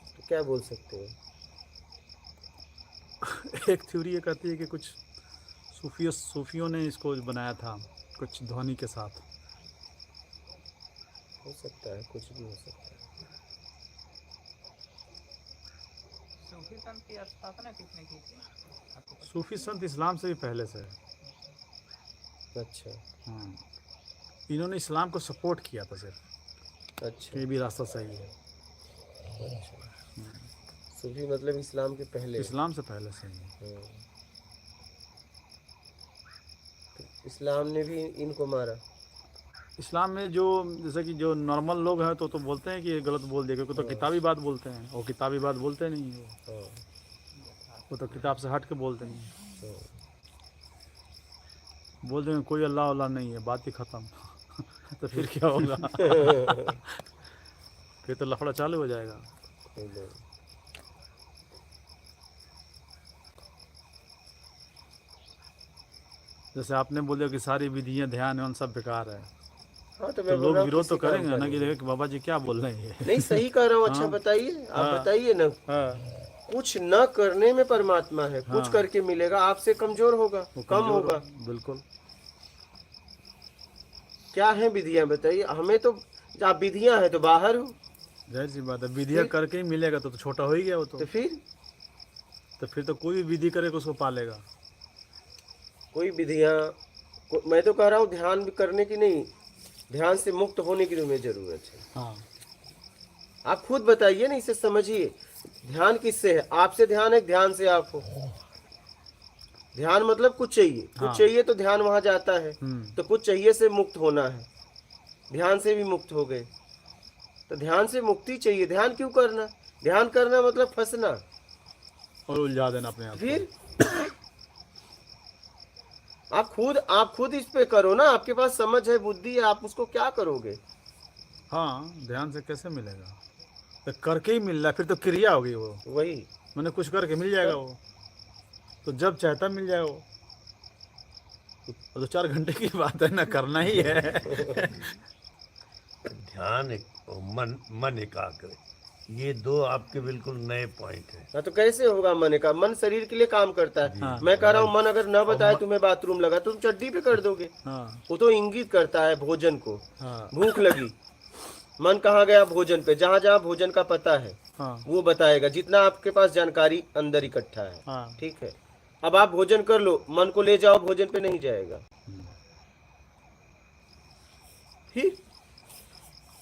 तो क्या बोल सकते हो?
एक थ्योरी ये कहती है कि कुछ सूफियों ने इसको बनाया था कुछ ध्वनि के साथ।
हो सकता है, कुछ भी हो सकता है।
सूफी संत की स्थापना किसने की थी आपको पता?
सूफी संत इस्लाम से भी पहले से है।
अच्छा,
हाँ, इन्होंने इस्लाम को सपोर्ट किया था सिर्फ,
अच्छा,
ये भी रास्ता सही है।
अच्छा। सूफी मतलब इस्लाम के पहले।
इस्लाम से पहले से ही है।
हाँ। तो इस्लाम ने भी इनको मारा।
इस्लाम में जो जैसे कि जो नॉर्मल लोग हैं तो बोलते हैं कि ये गलत बोल दिया, क्योंकि तो किताबी बात बोलते हैं, और किताबी बात बोलते नहीं हैं
हाँ,
वो तो किताब से हट के बोलते नहीं हैं।
हाँ।
बोल देंगे कोई अल्लाह अल्लाह नहीं है, बात ही ख़त्म। तो फिर क्या होगा? फिर तो लफड़ा चालू हो जाएगा। जैसे आपने बोले कि सारी विधियां ध्यान है सब बेकार है,
हाँ, तो
तो लोग विरोध तो करेंगे ना कि देखो बाबा जी क्या बोल रहे हैं।
नहीं, सही कह रहा हूँ। अच्छा,
हाँ।
बताइए, आप
हाँ।
बताइए ना।
हाँ,
कुछ न करने में परमात्मा है, कुछ
हाँ।
करके मिलेगा। आपसे कमजोर होगा,
वो
कम
कमजोर
होगा।
बिल्कुल।
क्या है विधियां, बताइए हमें। तो आप विधियां है तो बाहर हो।
जाहिर सी बात है, विधियां करके ही मिलेगा तो छोटा हो ही गया वो
तो फिर
तो कोई भी विधि करेगा उसको पालेगा।
कोई विधियां, मैं तो कह रहा हूँ ध्यान करने की नहीं, ध्यान से मुक्त होने की तुम्हें जरूरत है।
हाँ,
आप खुद बताइए ना, इसे समझिए। ध्यान किससे है? आपसे ध्यान है, ध्यान से आप हो। ध्यान मतलब कुछ चाहिए,
हाँ।
कुछ चाहिए तो ध्यान वहां जाता है। तो कुछ चाहिए से मुक्त होना है, ध्यान से भी मुक्त हो गए तो ध्यान से मुक्ति चाहिए। ध्यान क्यों करना? ध्यान करना मतलब फंसना
और उलझा देना अपने आप को।
फिर आप खुद इस पे करो ना। आपके पास समझ है, बुद्धि है, आप उसको क्या करोगे?
हाँ, ध्यान से कैसे मिलेगा? तो करके ही मिल रहा है, फिर तो क्रिया होगी वो।
वही
मैंने कुछ करके मिल जाएगा वो, तो जब चाहता मिल जाए वो। 2-4 घंटे की बात है ना, करना ही है।
ध्यान और मन एकाग्र, ये दो आपके बिल्कुल नए पॉइंट है।
हाँ, तो कैसे होगा मन का? मन शरीर के लिए काम करता है।
हाँ।
मैं कह रहा हूँ मन अगर न बताए तुम्हें बाथरूम लगा, तुम चड्डी पे कर दोगे।
हाँ,
वो तो इंगित करता है भोजन को।
हाँ,
भूख लगी, मन कहाँ गया? भोजन पे। जहाँ जहाँ भोजन का पता है
हाँ,
वो बताएगा, जितना आपके पास जानकारी अंदर इकट्ठा है।
हाँ।
ठीक है, अब आप भोजन कर लो, मन को ले जाओ, भोजन पे नहीं जाएगा। फिर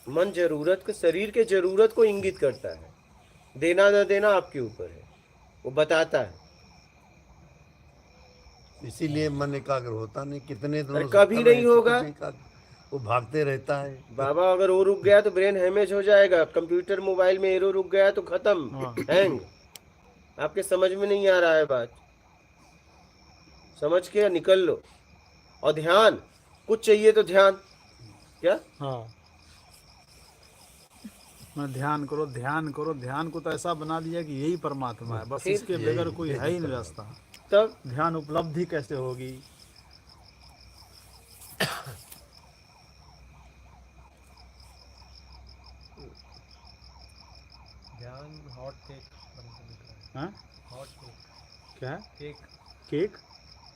मन जरूरत को, शरीर के जरूरत को इंगित करता है। देना न देना आपके ऊपर है, वो बताता है।
इसीलिए मन एकाग्र होता नहीं। कितने दिनों
अरे
से
कभी
कर रहे
नहीं
हैं,
होगा।
कितने एकाग्र, वो भागते रहता है।
बाबा, अगर वो रुक गया तो ब्रेन हैमेज हो जाएगा। कंप्यूटर मोबाइल में एरो रुक गया तो खत्म,
हाँ।
हैंग। आपके समझ में नहीं आ रहा है बात, समझ के निकल लो। और ध्यान, कुछ चाहिए तो ध्यान क्या?
हाँ, मैं ध्यान करो ध्यान करो, ध्यान को तो ऐसा बना दिया कि यही परमात्मा है, बस
फिर
इसके बगैर कोई है ही नहीं रास्ता।
तब
ध्यान उपलब्धि कैसे होगी?
ध्यान हॉट केक बन के बिक रहा है।
हाँ?
हॉट केक,
क्या है?
Cake
cake?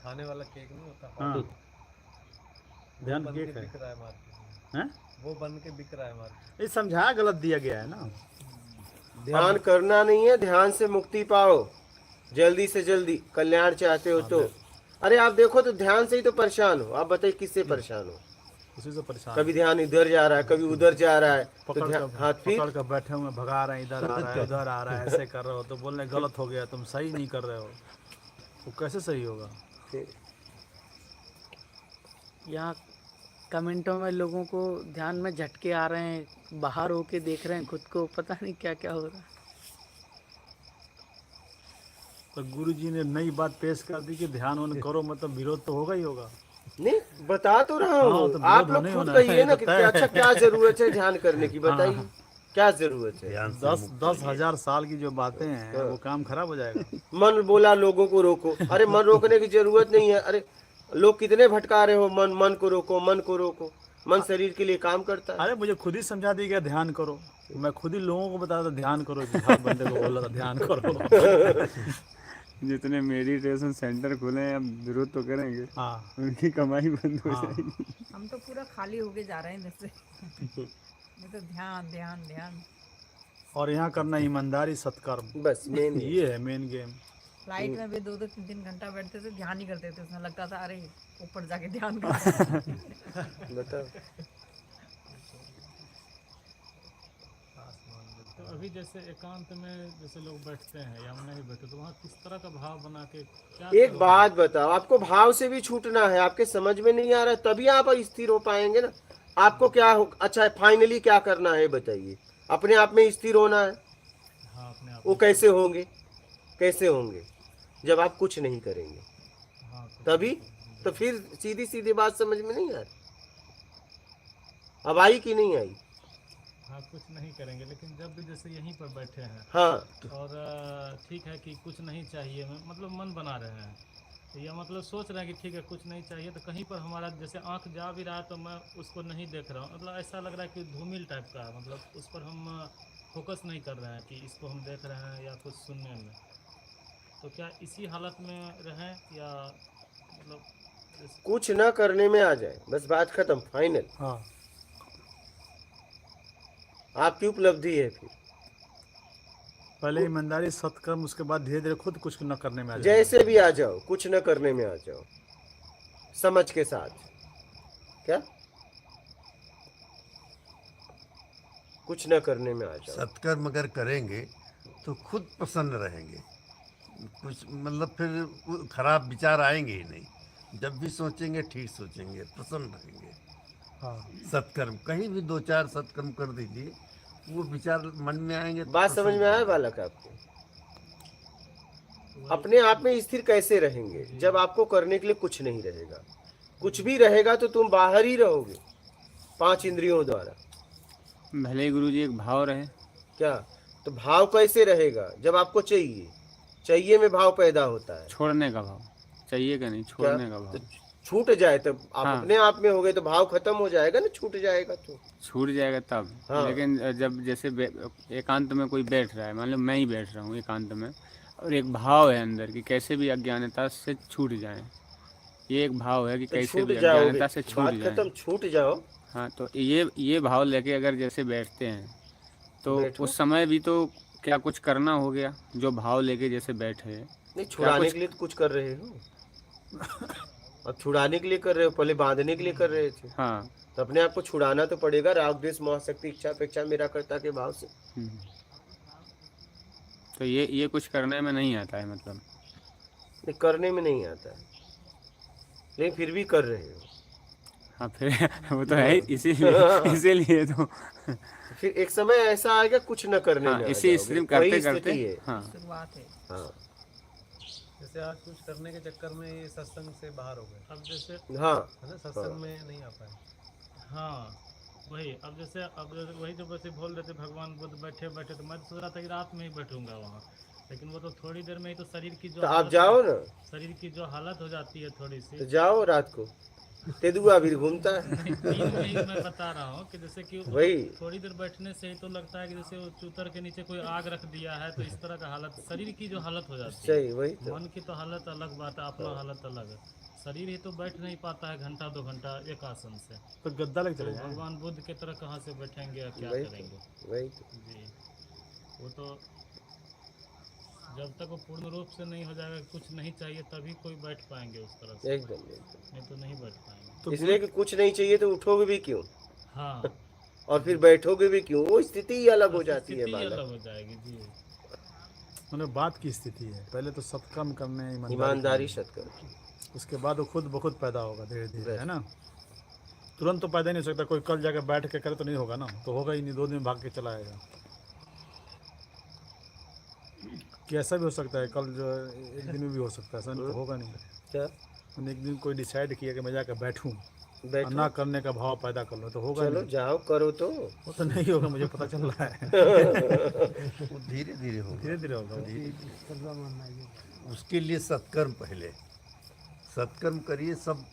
खाने वाला केक नहीं होता,
हाँ,
hot वो
ध्यान
बन
केक
के
है।
बिक रहा है मार्केट में।
हैं?
वो बन के बिक रहा है मार्केट
ये समझाया गलत दिया गया है ना।
ध्यान करना नहीं है, ध्यान से मुक्ति पाओ जल्दी से जल्दी, कल्याण चाहते हो तो। अरे आप देखो तो ध्यान से ही तो परेशान हो। आप बताइए किससे परेशान हो?
उसी से परेशान
कभी ध्यान इधर जा रहा है, कभी उधर जा रहा है, तो
पकड़
ध्यान
कर
हाँ फिर
पकड़ कर बैठे हुए भगा रहे हैं, इधर आ रहा है उधर आ रहा है, ऐसे कर रहे हो तो बोल रहे गलत हो गया, तुम सही नहीं कर रहे हो। वो कैसे सही होगा?
फिर
यहाँ कमेंटों में लोगों को ध्यान में झटके आ रहे हैं, बाहर होके देख रहे हैं खुद को, पता नहीं क्या क्या हो रहा है।
तो गुरु जी ने नई बात पेश कर दी कि ध्यान उन करो, मतलब विरोध तो होगा ही होगा।
नहीं, बता तो रहा
हाँ,
हूँ।
तो
आप
विरोध
लोग
होने
खुद
होना है,
कहिए ना
ये
कि
तो तय
अच्छा
है।
क्या जरूरत है ध्यान करने की, बताइए
हाँ।
क्या जरूरत है?
ध्यान से
10,000 साल की जो बातें हैं वो काम खराब हो जाएगा।
मन बोला लोगों को रोको। अरे मन रोकने की जरूरत नहीं है। अरे लोग कितने भटका रहे हो, मन को रोको, मन को रोको। मन शरीर के लिए काम करता है।
अरे मुझे खुद ही समझा दी गया ध्यान करो, मैं खुद ही लोगों को बताया था ध्यान करो, हर बंदे को बोला था ध्यान करो।
जितने मेडिटेशन सेंटर खुले हैं अब विरोध तो करेंगे,
हाँ
उनकी कमाई बंद हो
हाँ।
जाएगी।
हम तो पूरा खाली होके जा रहे हैं जैसे। ये तो ध्यान ध्यान ध्यान।
और यहाँ करना ईमानदारी सत्कर्म,
बस मेन
ये है मेन गेम।
फ्लाइट में भी 2-2 3-3 घंटा बैठते थे, ध्यान ही करते थे। उसमें लगता था अरे ऊपर जाके ध्यान कर।
बताओ।
तो अभी जैसे एकांत में जैसे लोग बैठते हैं या नहीं बैठते, तो वहाँ किस तरह का भाव बना के क्या
एक
करोगे?
बात बताओ, आपको भाव से भी छूटना है, आपके समझ में नहीं आ रहा है, तभी आप स्थिर हो पाएंगे ना। आपको क्या हो, अच्छा फाइनली क्या करना है बताइए? अपने आप में स्थिर होना है।
हाँ, अपने आप
वो
में।
कैसे होंगे? कैसे होंगे? जब आप कुछ नहीं करेंगे
हाँ, कुछ
तभी
नहीं
तो। फिर सीधी सीधी बात समझ में नहीं आ रही। अब आई कि नहीं आई?
हाँ, कुछ नहीं करेंगे, लेकिन जब भी जैसे यहीं पर बैठे हैं
हाँ
और ठीक है कि कुछ नहीं चाहिए, मतलब मन बना रहे हैं, तो या मतलब सोच रहे हैं कि ठीक है कुछ नहीं चाहिए, तो कहीं पर हमारा जैसे आंख जा भी रहा है तो मैं उसको नहीं देख रहा हूँ, मतलब ऐसा लग रहा है कि धूमिल टाइप का है, मतलब उस पर हम फोकस नहीं कर रहे हैं कि इसको हम देख रहे हैं या कुछ सुनने में। तो क्या इसी हालत में रहें या मतलब
कुछ ना करने में आ जाए, बस बात खत्म, फाइनल।
हाँ
आपकी उपलब्धि है। फिर
पहले ईमानदारी सत्कर्म, उसके बाद धीरे धीरे खुद कुछ न करने में आ जाए।
जैसे भी आ जाओ, कुछ न करने में आ जाओ, समझ के साथ। क्या कुछ न करने में आ जाओ।
सत्कर्म अगर करेंगे तो खुद प्रसन्न रहेंगे, कुछ मतलब फिर खराब विचार आएंगे ही नहीं। जब भी सोचेंगे ठीक सोचेंगे, प्रसन्न रहेंगे।
हाँ
सत्कर्म कहीं भी 2-4 सत्कर्म कर दीजिए, वो विचार मन में आएंगे तो
बात समझ में आया बालक आपको? अपने आप में स्थिर कैसे रहेंगे जब आपको करने के लिए कुछ नहीं रहेगा? कुछ भी रहेगा तो तुम बाहर ही रहोगे 5 इंद्रियों द्वारा।
भले ही गुरुजी एक भाव रहे।
क्या? तो भाव कैसे रहेगा जब आपको चाहिए? चाहिए में भाव पैदा होता है।
छोड़ने का भाव चाहिए कि नहीं,
क्या?
छोड़ने का भाव।
तो छूट जाए तब आप
हाँ।
अपने आप में हो गए तो भाव खत्म हो जाएगा ना, छूट जाएगा तो।
छूट जाएगा तब।
हाँ।
लेकिन जब जैसे एकांत में कोई बैठ रहा है, मान लो मैं ही बैठ रहा हूँ एकांत में, और एक भाव है अंदर कि कैसे भी अज्ञानता से छूट जाए, ये एक भाव है कि
तो
कैसे
छूट
भी
जाओगे,
अज्ञानता से छूट
बात
जाए।
खत्म, छूट जाओ।
हाँ, तो ये भाव लेके अगर जैसे बैठते हैं तो
बैठो।
उस समय भी तो क्या कुछ करना हो गया, जो भाव लेके जैसे बैठे हैं।
नहीं, छुड़ाने के लिए तो कुछ कर रहे हो। अब छुड़ाने के लिए कर रहे हो, पहले बांधने के लिए कर रहे थे।
हाँ।
तो अपने आप को छुड़ाना तो पड़ेगा, राग द्वेष मोह शक्ति इच्छा अपेक्षा मेरा कर्ता के भाव से।
तो ये कुछ करने में नहीं आता है, मतलब
नहीं, करने में नहीं आता है, लेकिन फिर भी कर रहे हो।
हाँ, फिर वो तो है इसीलिए तो
फिर एक समय ऐसा आएगा कुछ न करने
हाँ,
में आ
इसी
जाओगे।
स्ट्रीम
वही
करते
स्थिति
करते
है।
हाँ
शुरुआत है।
हाँ
जैसे आज कुछ करने के चक्कर में ये सत्संग से बाहर हो गए,
अब जैसे
हाँ
है ना, सत्संग में नहीं आ पाए।
हाँ, वही वही जो वैसे बोल रहे थे भगवान बुद्ध बैठे बैठे, तो मैं तो सोच रहा था कि रात में ही बैठूंगा वहाँ, लेकिन वो तो थोड़ी देर में ही तो शरीर की जो
तो आप जाओ ना,
शरीर की जो हालत हो जाती है थोड़ी सी।
तो जाओ रात को, तेंदुआ भी घूमता है।
दिन में ही मैं बता रहा हूँ कि जैसे कि
वही
थोड़ी देर बैठने से ही तो लगता है कि जैसे वो चूतर के नीचे कोई आग रख दिया है, तो इस तरह का हालत शरीर की जो हालत हो जाती है।
सही, वही तो।
मन की तो हालत अलग बात है, अपना हालत अलग है। शरीर ही तो बैठ नहीं पाता है घंटा 2 घंटा एक आसन से,
तो गद्दा लग
तो
चले जाए।
भगवान बुद्ध की तरह कहाँ से बैठेंगे या क्या
वही
करेंगे।
तो, वही तो।
जी, वो तो जब तक वो पूर्ण रूप से नहीं हो जाएगा, कुछ नहीं चाहिए, तभी कोई बैठ पाएंगे उस तरह से,
एकदम एकदम।
नहीं तो नहीं बैठ पाएंगे।
तो
इसलिए कि कुछ नहीं चाहिए तो उठोगे भी क्यों,
हाँ,
और फिर बैठोगे भी क्यों, वो स्थिति ही अलग हो जाती है
स्थिति
बालक।
अलग हो जाएगी। जी,
उन्हें बात की स्थिति है, पहले तो सत्कर्म करने,
ईमानदारी सत्कर्म,
उसके बाद वो खुद ब खुद पैदा होगा धीरे धीरे, है ना। तुरंत तो पैदा ही नहीं हो सकता, कोई कल जाकर बैठ के करे तो नहीं होगा ना, तो होगा ही नहीं, 2 दिन भाग के चला आएगा। कि ऐसा भी हो सकता है कल जो एक दिन में भी हो सकता है, ऐसा तो होगा नहीं।
क्या
उन्होंने एक दिन कोई डिसाइड किया कि मैं जाकर बैठूं,
बैठो,
ना करने का भाव पैदा कर लो, तो होगा
चलो
नहीं।
जाओ करो तो।
वो तो नहीं होगा, मुझे पता चल रहा है।
वो धीरे धीरे होगा,
धीरे धीरे होगा।
उसके लिए सत्कर्म पहले, सत्कर्म करिए, सब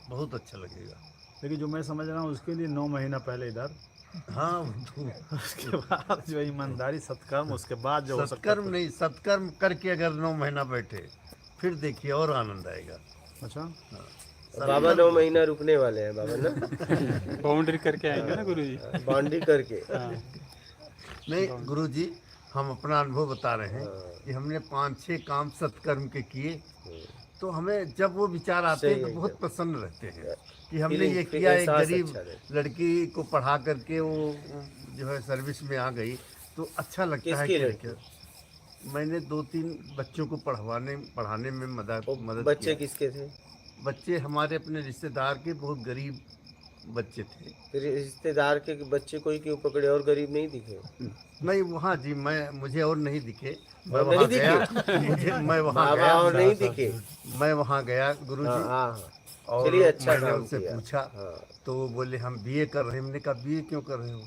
बहुत अच्छा लगेगा।
लेकिन जो मैं समझ रहा हूँ उसके लिए 9 महीना पहले इधर,
हाँ
उसके बाद जो ईमानदारी सत्कर्म, उसके बाद जो हो सकता
सत्कर्म नहीं, सत्कर्म करके अगर 9 महीना बैठे फिर देखिए और आनंद आएगा।
अच्छा,
बाबा 9 महीना रुकने वाले हैं बाबा ना,
बाउंड्री करके आएंगे ना गुरुजी।
बाउंड्री करके।
नहीं गुरुजी, हम अपना अनुभव बता रहे हैं कि हमने 5-6 काम सत्कर्म के किए, तो हमें जब वो विचार आते हैं तो बहुत प्रसन्न रहते हैं कि हमने ये किया। एक गरीब लड़की को पढ़ा करके वो जो है सर्विस में आ गई, तो अच्छा लगता है कि मैंने 2-3 बच्चों को पढ़ाने में मदद
बच्चे
किया।
किसके थे?
बच्चे हमारे अपने रिश्तेदार के, बहुत गरीब बच्चे थे।
फिर रिश्तेदार के बच्चे कोई क्यों पकड़े, और गरीब नहीं दिखे?
नहीं वहाँ जी, मुझे और नहीं दिखे, मैं
और
वहाँ
नहीं
गया,
दिखे?
मैं वहाँ
बाबा
गया
और नहीं दिखे?
मैं वहाँ गया गुरुजी,
हाँ,
और
चलिए अच्छा
मैंने
काम
उनसे
किया।
पूछा,
हाँ,
तो वो बोले हम बीए कर रहे हैं। हमने कहा बीए क्यों कर रहे हो,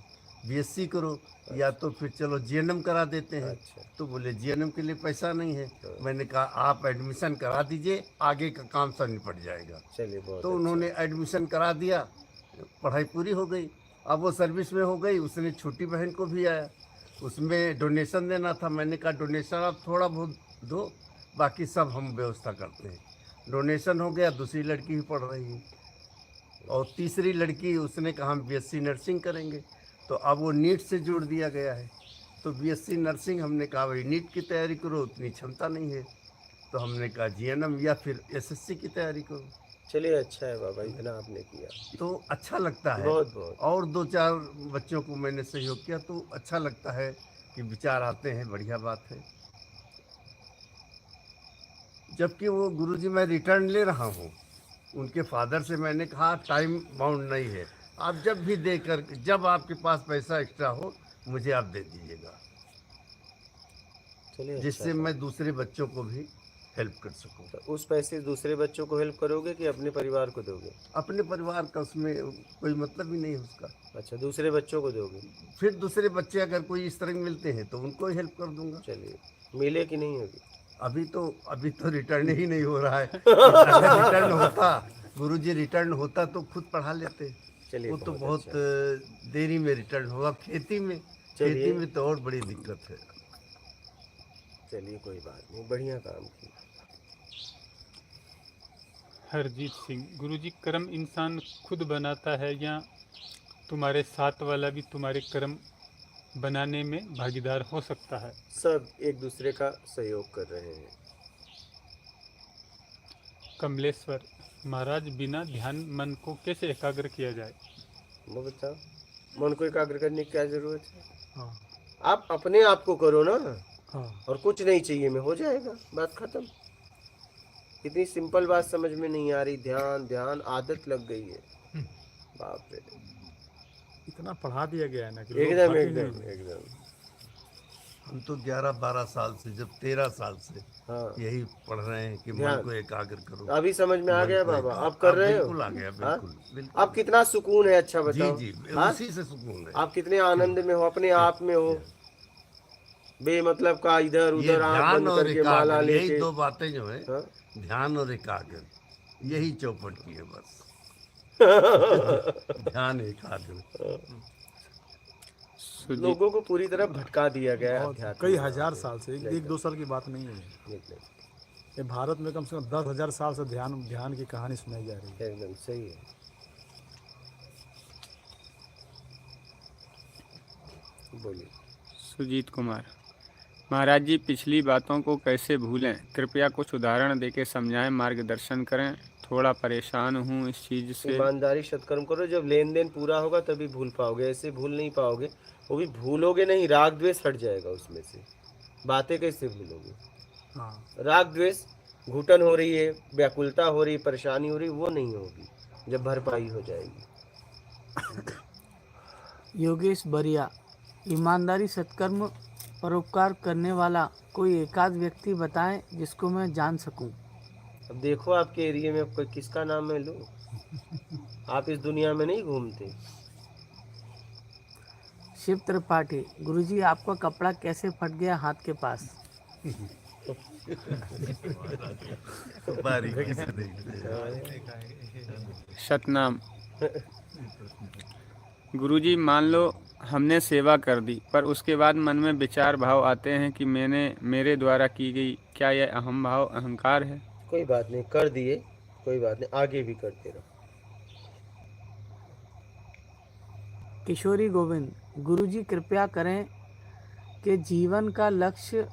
बीएससी करो, या तो फिर चलो जीएनएम करा देते हैं।
अच्छा।
तो बोले जीएनएम के लिए पैसा नहीं है। मैंने कहा आप एडमिशन करा दीजिए, आगे का काम सब निपट जाएगा।
चलिए बहुत
तो
अच्छा।
उन्होंने एडमिशन करा दिया, पढ़ाई पूरी हो गई। अब वो सर्विस में हो गई, उसने छोटी बहन को भी आया, उसमें डोनेशन देना था। मैंने कहा डोनेशन आप थोड़ा बहुत दो, बाकी सब हम व्यवस्था करते हैं। डोनेशन हो गया, दूसरी लड़की भी पढ़ रही है, और तीसरी लड़की उसने कहा हम बीएससी नर्सिंग करेंगे। तो अब वो नीट से जोड़ दिया गया है, तो बीएससी नर्सिंग। हमने कहा भाई नीट की तैयारी करो, उतनी क्षमता नहीं है, तो हमने कहा जीएनएम या फिर एसएससी की तैयारी करो।
चलिए अच्छा है बाबा, इतना आपने किया
तो अच्छा लगता है।
बहुत बहुत।
और 2-4 बच्चों को मैंने सहयोग किया, तो अच्छा लगता है कि विचार आते हैं, बढ़िया बात है। जबकि वो गुरुजी मैं रिटर्न ले रहा हूँ, उनके फादर से मैंने कहा टाइम बाउंड नहीं है, आप जब भी देकर, जब आपके पास पैसा एक्स्ट्रा हो मुझे आप दे दीजिएगा,
चलिए
जिससे
अच्छा
मैं दूसरे बच्चों को भी हेल्प कर सकूं।
तो उस पैसे दूसरे बच्चों को हेल्प करोगे कि अपने परिवार को दोगे?
अपने परिवार का उसमें कोई मतलब ही नहीं है उसका।
अच्छा, दूसरे बच्चों को दोगे?
फिर दूसरे बच्चे अगर कोई इस तरह मिलते हैं तो उनको हेल्प कर दूंगा।
चलिए, मिले कि नहीं होगी?
अभी तो रिटर्न ही नहीं हो रहा है। रिटर्न होता, गुरुजी रिटर्न होता तो खुद पढ़ा लेते।
चलिए
वो तो बहुत
अच्छा।
देरी में रिटर्न होगा। खेती में तो और बड़ी दिक्कत है।
चलिए कोई बात नहीं, बढ़िया काम किया।
हरजीत सिंह, गुरुजी, कर्म इंसान खुद बनाता है या तुम्हारे साथ वाला भी तुम्हारे कर्म बनाने में भागीदार हो सकता है?
सब एक दूसरे का सहयोग कर रहे हैं।
कमलेश्वर महाराज, बिना ध्यान मन को कैसे एकाग्र किया जाए?
वो बताओ, मन को एकाग्र करने की क्या जरूरत है?
हाँ
आप अपने आप को करो ना,
हाँ,
और कुछ नहीं चाहिए में हो जाएगा, बात खत्म। इतनी सिंपल बात समझ में नहीं आ रही। ध्यान ध्यान आदत लग गई है, बाप रे।
इतना पढ़ा दिया गया है ना कि लोग
एकदम
भागे
एकदम
नहीं।
एकदम।
हम तो 11-12 साल से, जब 13 साल से
हाँ
यही पढ़ रहे हैं कि मन
ध्यान।
को एकाग्र करो।
अभी समझ में आ
मन
गया
को
बाबा,
एकाग्र-
आप कर
अब
रहे हो?
बिल्कुल आ गया,
हाँ?
बिल्कुल बिल्कुल।
आप कितना सुकून है, अच्छा
जी
बताओ।
जी,
हाँ?
उसी से सुकून है।
आप कितने आनंद में हो, अपने आप में हो, बेमतलब का इधर
ये
उधर आंख
ध्यान
बंद
और
करके माला
एकाग्र, यही
लेके।
दो बातें जो है,
हाँ?
ध्यान और एकाग्र, यही चौपट की है बस। ध्यान एकाग्र।
सुजीत
लोगों को पूरी तरह भटका दिया गया है
बहुत
अध्यात्म
कई
में।
हजार साल से, एक दो साल की बात नहीं है।
एकदम
ये भारत में कम से कम 10,000 साल से ध्यान की कहानी सुनाई जा रही है।
एकदम सही है। बोलिए।
सुजीत कुमार, महाराज जी पिछली बातों को कैसे भूलें, कृपया कुछ उदाहरण देके समझाएं, मार्गदर्शन करें, थोड़ा परेशान हूँ इस चीज़ से।
ईमानदारी सत्कर्म करो, जब लेन देन पूरा होगा तभी भूल पाओगे, ऐसे भूल नहीं पाओगे। वो भी भूलोगे नहीं, राग द्वेष हट जाएगा उसमें से। बातें कैसे भूलोगे?
हाँ,
राग द्वेष, घुटन हो रही है, व्याकुलता हो रही, परेशानी हो रही, वो नहीं होगी जब भरपाई हो जाएगी।
योगेश बरिया, ईमानदारी सत्कर्म परोपकार करने वाला कोई एकाध व्यक्ति बताएं जिसको मैं जान सकूं।
अब देखो आपके एरिया में कोई किसका नाम मैं लूं? आप इस दुनिया में नहीं घूमते।
शिव त्रिपाठी, गुरुजी आपका कपड़ा कैसे फट गया हाथ के पास?
बारीकी से देखते हैं।
सतनाम, गुरुजी मान लो हमने सेवा कर दी, पर उसके बाद मन में विचार भाव आते हैं कि मेरे द्वारा की गई, क्या यह अहम भाव अहंकार है?
कोई बात नहीं, कर दिए, कोई बात नहीं, आगे भी करते रहो।
किशोरी गोविंद, गुरुजी कृपया करें कि जीवन का लक्ष्य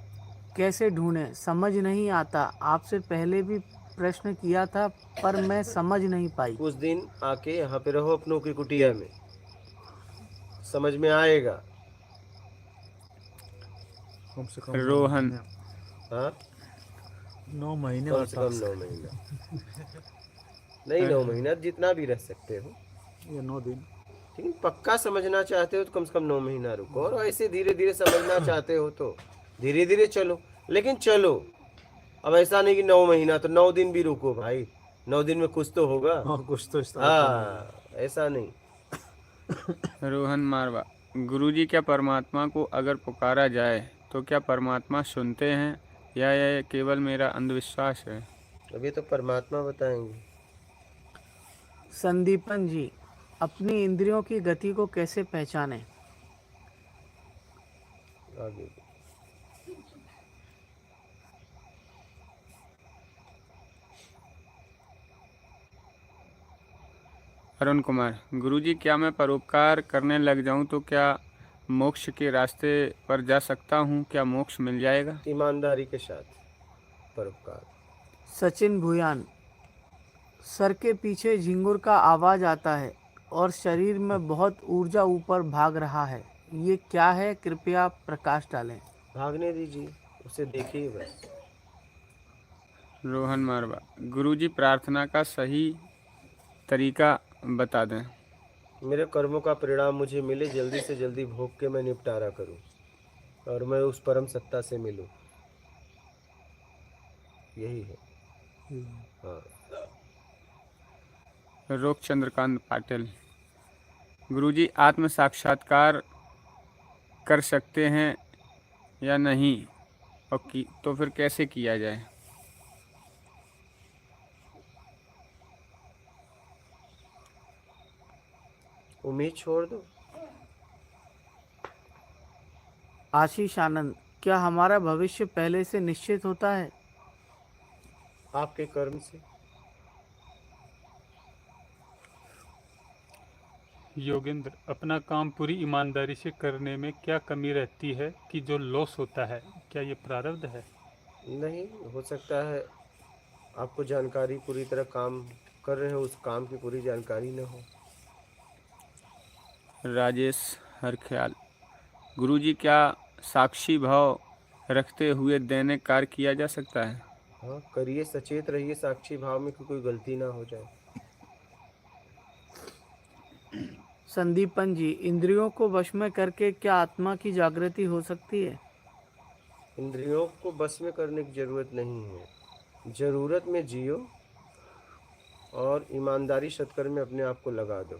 कैसे ढूंढें, समझ नहीं आता। आपसे पहले भी प्रश्न किया था पर मैं समझ नहीं पाई।
कुछ दिन आके यहाँ पे रहो अपनों की कुटिया में, समझ में आएगा।
कम से कम
रोहन,
हाँ
9 महीने
कम
और
से कम 9 महीना नहीं, 9 महीना जितना भी रह सकते हो,
ये 9 दिन।
लेकिन पक्का समझना चाहते हो तो कम से कम 9 महीना रुको। और ऐसे धीरे धीरे समझना चाहते हो तो धीरे धीरे चलो, लेकिन चलो। अब ऐसा नहीं कि 9 महीना, तो 9 दिन भी रुको भाई, 9 दिन में कुछ तो होगा।
हाँ, कुछ तो इस तरह
हाँ, ऐसा नहीं।
रोहन मारवा, गुरुजी क्या परमात्मा को अगर पुकारा जाए तो क्या परमात्मा सुनते हैं या यह केवल मेरा अंधविश्वास है?
अभी तो परमात्मा बताएंगे।
संदीपन जी, अपनी इंद्रियों की गति को कैसे पहचानें?
आगे
अरुण कुमार, गुरुजी क्या मैं परोपकार करने लग जाऊं तो क्या मोक्ष के रास्ते पर जा सकता हूं? क्या मोक्ष मिल जाएगा?
ईमानदारी के साथ परोपकार।
सचिन भूयान, सर के पीछे झिंगुर का आवाज आता है और शरीर में बहुत ऊर्जा ऊपर भाग रहा है, ये क्या है? कृपया प्रकाश डालें।
भागने दीजिए, उसे देखिए बस।
रोहन मारवा, गुरुजी प्रार्थना का सही तरीका बता दें।
मेरे कर्मों का परिणाम मुझे मिले, जल्दी से जल्दी भोग के मैं निपटारा करूं और मैं उस परम सत्ता से मिलूं, यही है। हाँ।
रोक चंद्रकांत पाटिल, गुरुजी आत्म साक्षात्कार कर सकते हैं या नहीं, और तो फिर कैसे किया जाए?
उम्मीद छोड़ दो।
आशीष आनंद, क्या हमारा भविष्य पहले से निश्चित होता है?
आपके कर्म से।
योगेंद्र, अपना काम पूरी ईमानदारी से करने में क्या कमी रहती है कि जो लॉस होता है, क्या ये प्रारब्ध है?
नहीं, हो सकता है आपको जानकारी पूरी तरह काम कर रहे हो, उस काम की पूरी जानकारी न हो।
राजेश हर ख्याल, गुरुजी क्या साक्षी भाव रखते हुए दैनिक कार्य किया जा सकता है?
हाँ करिए, सचेत रहिए साक्षी भाव में कि कोई गलती ना हो जाए।
संदीपन जी, इंद्रियों को वश में करके क्या आत्मा की जागृति हो सकती है?
इंद्रियों को बस में करने की जरूरत नहीं है। जरूरत में जियो और ईमानदारी सत्कर्म में अपने आप को लगा दो।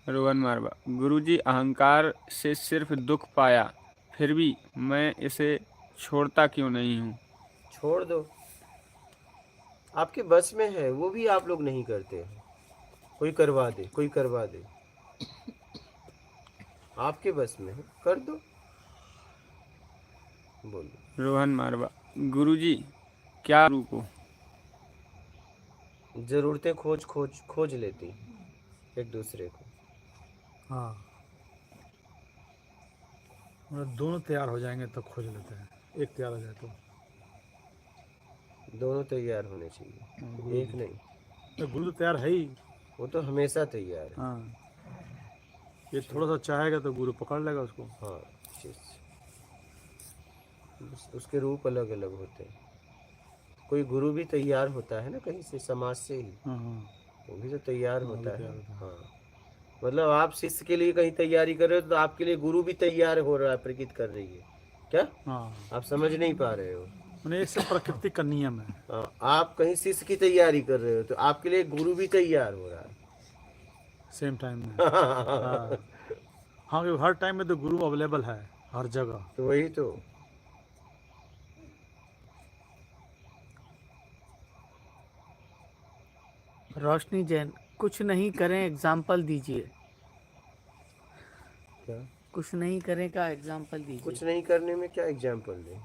रोहन मारवा, गुरुजी अहंकार से सिर्फ दुख पाया, फिर भी मैं इसे छोड़ता क्यों नहीं हूँ?
छोड़ दो, आपके बस में है, वो भी आप लोग नहीं करते हैं। कोई करवा दे, कोई करवा दे, आपके बस में है, कर दो। बोलो।
रोहन मारवा, गुरुजी क्या गुरु को
जरूरतें खोज लेती एक दूसरे को।
हाँ, मतलब दोनों तैयार हो जाएंगे तो खोज लेते हैं, एक तैयार हो जाए तो।
दोनों तैयार होने चाहिए, एक नहीं।
तो गुरु तो तैयार है ही।
वो तो हमेशा तैयार है।
हाँ, ये थोड़ा सा चाहेगा तो गुरु पकड़ लेगा उसको।
हाँ, उसके रूप अलग अलग होते हैं। कोई गुरु भी तैयार होता है ना कहीं से, समाज से ही।
हाँ हाँ,
वो भी तो तैयार होता है। हाँ, मतलब आप शिष्य के लिए कहीं तैयारी कर रहे हो तो आपके लिए गुरु भी तैयार हो रहा है, प्रकृति कर रही है क्या?
हाँ,
आप समझ नहीं पा रहे हो।
मैंने एक सब प्रकृति का नियम है।
हाँ, आप कहीं शिष्य की तैयारी कर रहे हो तो आपके लिए गुरु भी तैयार हो रहा है
सेम टाइम में। हाँ, हाँ, क्योंकि हर टाइम में तो गुरु अवेलेबल है हर जगह।
तो वही तो।
रोशनी जैन, कुछ नहीं करें एग्जाम्पल दीजिए।
क्या
कुछ नहीं करें का एग्जाम्पल दीजिए।
कुछ नहीं करने में क्या एग्जाम्पल दें?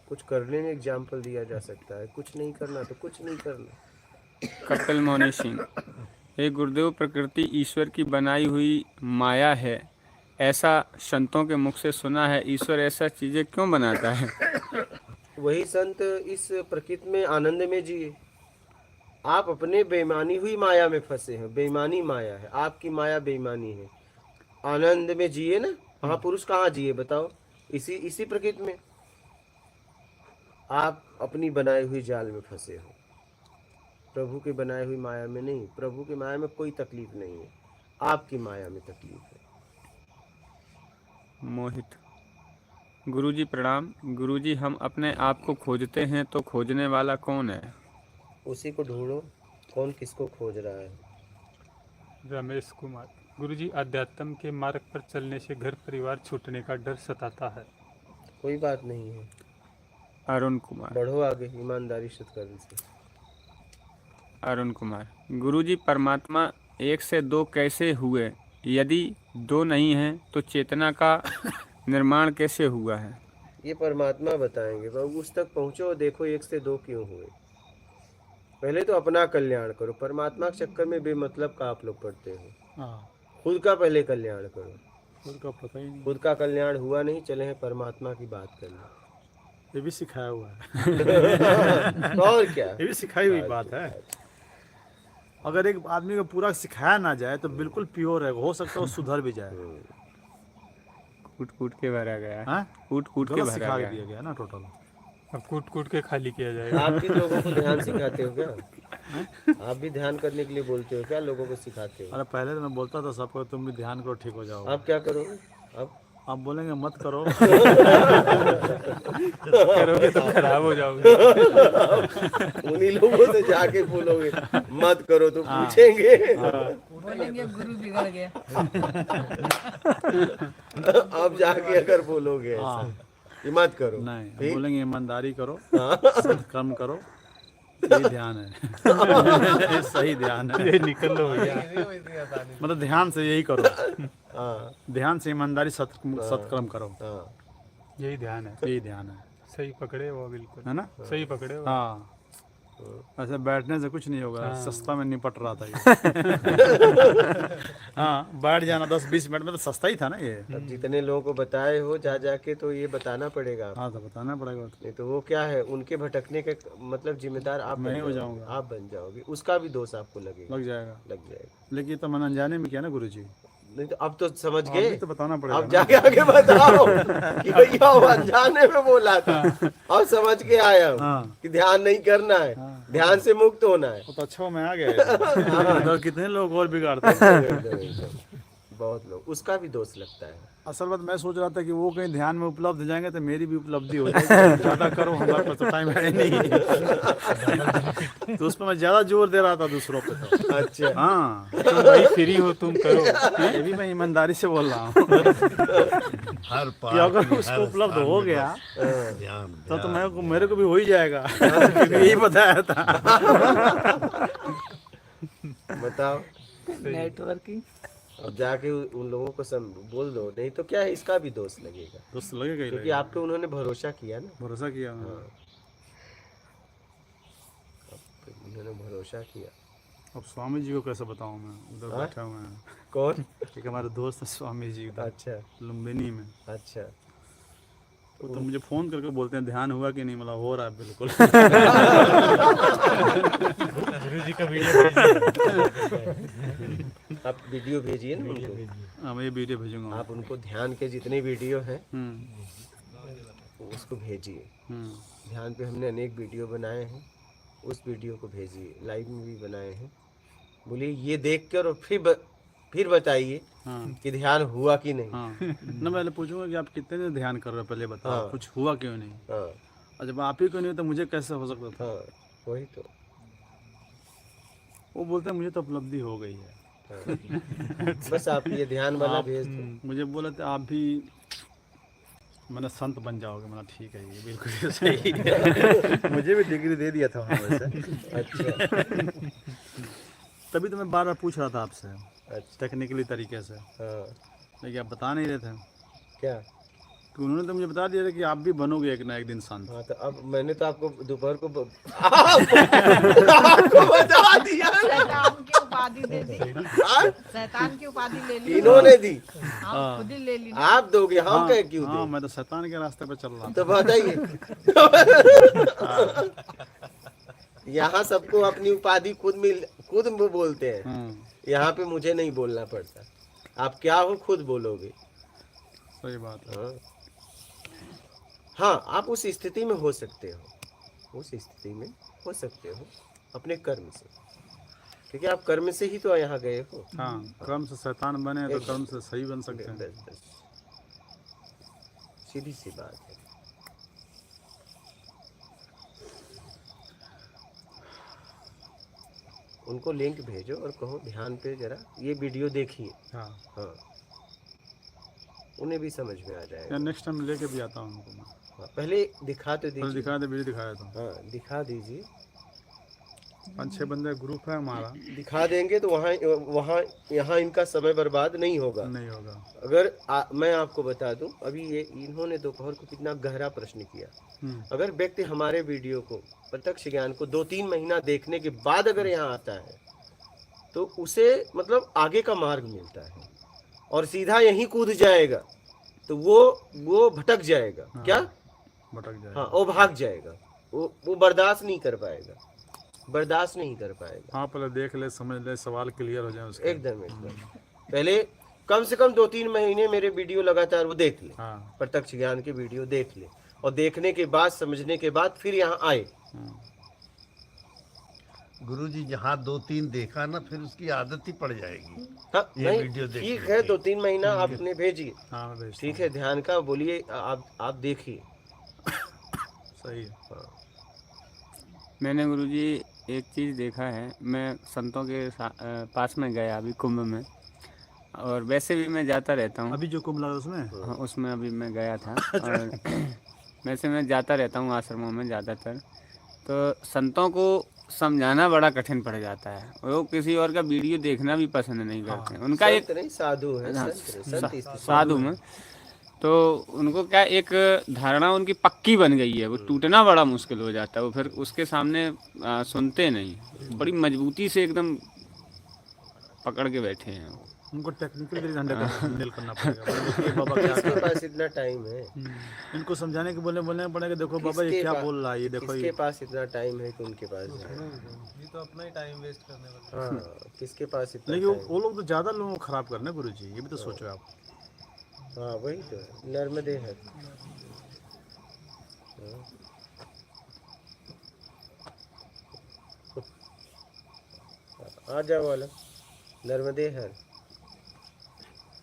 कुछ करने में एग्जाम्पल दिया जा सकता है। कुछ नहीं करना तो कुछ नहीं करना।
कपिल मोनी सिंह, हे गुरुदेव, प्रकृति ईश्वर की बनाई हुई माया है, ऐसा संतों के मुख से सुना है। ईश्वर ऐसा चीजें क्यों बनाता है?
वही संत इस प्रकृति में आनंद में जिए। आप अपने बेईमानी हुई माया में फंसे हैं। बेईमानी माया है, आपकी माया बेईमानी है। आनंद में जिए ना। महापुरुष कहाँ जिए बताओ? इसी प्रकृति में। आप अपनी बनाई हुई जाल में फंसे हो, प्रभु के बनाई हुई माया में नहीं। प्रभु की माया में कोई तकलीफ नहीं है, आपकी माया में तकलीफ है।
मोहित, गुरुजी प्रणाम। गुरुजी, हम अपने आप को खोजते हैं तो खोजने वाला कौन है?
उसी को ढूंढो, कौन किसको खोज रहा है।
रमेश कुमार, गुरुजी, अध्यात्म के मार्ग पर चलने से घर परिवार छूटने का डर सताता है।
कोई बात नहीं है,
अरुण कुमार,
बढ़ो आगे ईमानदारी सत्कर्म से।
अरुण कुमार, गुरुजी, परमात्मा एक से दो कैसे हुए? यदि दो नहीं हैं तो चेतना का निर्माण कैसे हुआ है?
ये परमात्मा बताएंगे। बाबू उस तक पहुँचो, देखो एक से दो क्यों हुए। पहले तो अपना कल्याण करो। परमात्मा के चक्कर में बेमतलब का आप लोग पढ़ते हो।
हाँ,
खुद का पहले कल्याण करो।
खुद का पता ही नहीं।
खुद का कल्याण हुआ नहीं, चले हैं परमात्मा की बात करने।
ये भी सिखाया हुआ है।
और क्या,
ये भी सिखाई हुई बात है। अगर एक आदमी को पूरा सिखाया ना जाए तो बिल्कुल प्योर है, हो सकता है वो सुधर भी जाए।
कूट कूट के भरा गया,
हाँ?
कूट कूट के
गलत
भरा
सिखा
गया।
दिया गया ना टोटल।
अब कूट कूट के खाली किया जाएगा।
आप भी लोगों को ध्यान सिखाते हो क्या? आप भी ध्यान करने के लिए बोलते हो क्या? लोगों को सिखाते हो?
अरे पहले तो मैं बोलता था सबको तुम भी ध्यान करो, ठीक हो जाओ।
आप क्या करोगे?
आप बोलेंगे मत करो।
करोगे तो खराब हो जाओगे।
उन्हीं लोगों से जाके बोलोगे मत करो तो पूछेंगे।
बोलेंगे गुरु बिगड़ गया।
आप जाके अगर बोलोगे ऐसा कि मत करो,
नहीं,
ठीक?
बोलेंगे ईमानदारी करो, सत्कर्म करो, यही ध्यान है। ये सही ध्यान है।
ये निकल लो भैया।
मतलब ध्यान से यही करो।
हाँ,
ध्यान से ईमानदारी सत्कर्म करो,
हाँ,
यही ध्यान है।
यही ध्यान है।
सही पकड़े वो, बिल्कुल
है ना?
सही पकड़े वो।
हाँ, ऐसे बैठने से कुछ नहीं होगा।
हाँ।
सस्ता में निपट रहा था ये। हाँ, बैठ जाना 10-20 मिनट में तो सस्ता ही था ना ये।
अब जितने लोगों को बताए हो जा जाके तो ये बताना पड़ेगा आपको।
हाँ, तो बताना पड़ेगा।
नहीं तो वो क्या है, उनके भटकने के मतलब जिम्मेदार आप
मैं ही
बन
हो
जाओगे।
जाऊंगा।
आप बन जाओगे, उसका भी दोष आपको लगेगा,
लग जाएगा।
लग जाएगा।
लेकिन ये तो मैंने अनजाने में किया ना गुरुजी।
नहीं तो अब तो समझ
अभी
गए,
तो बताना पड़ेगा
अब
ना।
जाके आगे बताओ कि भैया वो अनजाने में बोला था, अब समझ के आया हूँ
हाँ।
कि ध्यान नहीं करना है, ध्यान से मुक्त होना है।
वो तो अच्छा मैं आ गया इधर कितने लोग और बिगाड़ते हैं।
एकदम। बहुत लोग, उसका भी दोष लगता है।
असल बात मैं सोच रहा था कि वो कहीं ध्यान में उपलब्ध हो जाएंगे तो मेरी भी उपलब्धि हो जाएगी। ज्यादा करो, हमारे पास तो टाइम है नहीं। तो उस पर मैं ज्यादा जोर दे रहा था दूसरों पे तो।
अच्छा,
हाँ,
तुम भाई फ्री हो, तुम करो।
ये भी मैं ईमानदारी से बोल रहा हूँ
हर
कि
पार
अगर
में,
उसको
हर
उपलब्ध
स्थान
हो
में
गया
बस ध्यान
तो
ध्यान,
मेरे को भी हो ही जाएगा। क्योंकि यही बताया था।
बताओ।
नेटवर्किंग।
अब जाके उन लोगों को बोल दो, नहीं तो क्या है, इसका भी दोष लगेगा,
दोस्त लगेगा ही
क्योंकि
लगेगा।
आप पे उन्होंने भरोसा किया ना।
भरोसा किया
हाँ, उन्होंने भरोसा किया।
अब स्वामी जी को कैसे बताऊं मैं, उधर
हाँ?
बैठे हुए हैं।
कौन?
एक हमारे दोस्त है स्वामी जी उधर
अच्छा
लुम्बिनी में।
अच्छा।
वो तो मुझे फोन करके बोलते हैं ध्यान हुआ कि नहीं, मतलब हो रहा है बिल्कुल।
गुरुजी का वीडियो भेजिए।
आप वीडियो भेजिए ना उनको,
हाँ मैं ये वीडियो भेजूंगा।
आप उनको ध्यान के जितने वीडियो हैं
हम्म
उसको भेजिए।
हम्म
ध्यान पे हमने अनेक वीडियो बनाए हैं, उस वीडियो को भेजिए, लाइव में भी बनाए हैं। बोलिए ये देख कर और फिर बताइए
हाँ
कि ध्यान हुआ कि नहीं।
हाँ। ना मैं पूछूंगा कि आप कितने दिन ध्यान कर रहे हो, पहले बताओ।
हाँ।
कुछ हुआ क्यों नहीं?
हाँ
और जब आप ही को नहीं हो तो मुझे कैसे हो सकता था?
हाँ, वही तो।
वो बोलते हैं मुझे तो उपलब्धि हो गई है।
हाँ। बस आप ये ध्यान वाला भेज दो।
मुझे बोले थे आप भी मैंने संत बन जाओगे। मैंने ठीक है, ये बिल्कुल सही है। मुझे भी डिग्री दे दिया था उन्होंने वैसे।
अच्छा
तभी तो मैं बार बार पूछ रहा था आपसे
अच्छा।
टेक्निकली तरीके से,
हाँ
लेकिन आप बता नहीं रहे थे।
क्या?
तो उन्होंने तो मुझे बता दिया था कि आप भी बनोगे एक ना एक दिन संत।
हाँ तो अब मैंने तो आपको दोपहर को आपको बता दिया ना।
शैतान की उपाधि दे दी,
हाँ?
शैतान की उपाधि ले ली,
इन्होंने दी,
हम खुद ही ले ली।
आप दोगे, हम
हाँ,
कह क्यों
हाँ
दें?
मैं तो शैतान के रास्ते पे चल रहा
तो
था।
बताइए। यहाँ सबको अपनी उपाधि खुद बोलते हैं, यहाँ पे मुझे नहीं बोलना पड़ता। आप क्या हो खुद बोलोगे।
सही बात है।
हाँ हाँ, आप उस स्थिति में हो सकते हो, उस स्थिति में हो सकते हो अपने कर्म से, क्योंकि आप कर्म से ही तो यहाँ गए हो।
हाँ, कर्म से शैतान बने तो कर्म से सही बन सकते हैं।
बस सीधी सी बात है। उनको लिंक भेजो और कहो ध्यान पे जरा ये वीडियो देखिए।
हाँ,
हाँ, उन्हें भी समझ में आ जाएगा।
नेक्स्ट टाइम लेके भी आता हूँ उनको मैं।
हाँ, पहले दिखा तो
पहले
दीजिए।
दिखा दे, वीडियो दिखाया था।
हाँ, दिखा दीजिए।
5-6 बंदे ग्रुप है हमारा।
दिखा देंगे तो वहाँ यहाँ इनका समय बर्बाद नहीं होगा।
नहीं होगा।
अगर मैं आपको बता दूं, अभी ये इन्होंने दोपहर को कितना गहरा प्रश्न किया। अगर व्यक्ति हमारे वीडियो को, प्रत्यक्ष ज्ञान को 2-3 महीना देखने के बाद अगर यहाँ आता है तो उसे मतलब आगे का मार्ग मिलता है, और सीधा यहीं कूद जाएगा तो वो भटक जाएगा।
हाँ,
क्या
भटक जाएगा।
हाँ, वो भाग जाएगा, वो बर्दाश्त नहीं कर पाएगा, बर्दाश्त नहीं कर पाएगा।
हाँ, पहले देख ले, समझ ले, सवाल क्लियर हो जाए उसके।
एकदम पहले कम से कम 2-3 महीने मेरे वीडियो लगातार वो देख ले।
हाँ,
प्रत्यक्ष ज्ञान के वीडियो देख ले, और देखने के बाद, समझने के बाद फिर यहाँ आए।
गुरुजी जहाँ 2-3 देखा ना, फिर उसकी आदत ही पड़ जाएगी।
हाँ,
ये
नहीं
वीडियो देखने
ठीक है,
की।
2-3 महीना आपने भेजिए।
हाँ, मैं भेजता
ठीक है, ध्यान का बोलिए, आप देखिए।
हूँ। सही है।
हाँ,
मैंने गुरुजी एक चीज़ देखा है। मैं संतों के पास में गया अभी कुंभ में, और वैसे भी मैं जाता रहता हूँ।
अभी जो कुंभ लगा उसमें,
हाँ, उसमें अभी मैं गया था। और वैसे मैं जाता रहता हूँ आश्रमों में ज़्यादातर। तो संतों को समझाना बड़ा कठिन पड़ जाता है। वो किसी और का वीडियो देखना भी पसंद नहीं करते हैं। उनका एक
संत नहीं, साधु है।
हाँ,
संत
साधु में तो उनको क्या एक धारणा उनकी पक्की बन गई है, वो टूटना बड़ा मुश्किल हो जाता है। वो फिर उसके सामने सुनते नहीं, बड़ी मजबूती से एकदम पकड़ के बैठे हैं।
उनको टेक्निकल हैंडल करना पड़ेगा। बोले, देखिए बाबा क्या
किसके
कर रहे
पास इतना टाइम है?
हैं। इनको समझाने के बोलने पड़ेगा, देखो बाबा ये
किसके
क्या
पा-
बोल रहा है, ये देखो
किसके
ये।
पास इतना टाइम है कि उनके पास जाए?
ये तो अपना ही टाइम वेस्ट करने वाले।
हाँ, किसके पास इतना
लेकिन
टाइम?
वो लोग तो ज़्यादा लोगों को खराब करना गुरु जी, ये भी तो सोचो आप।
हाँ वही तो है, नर्मदे है। हाँ। आ जाओ वाला नर्मदे हर।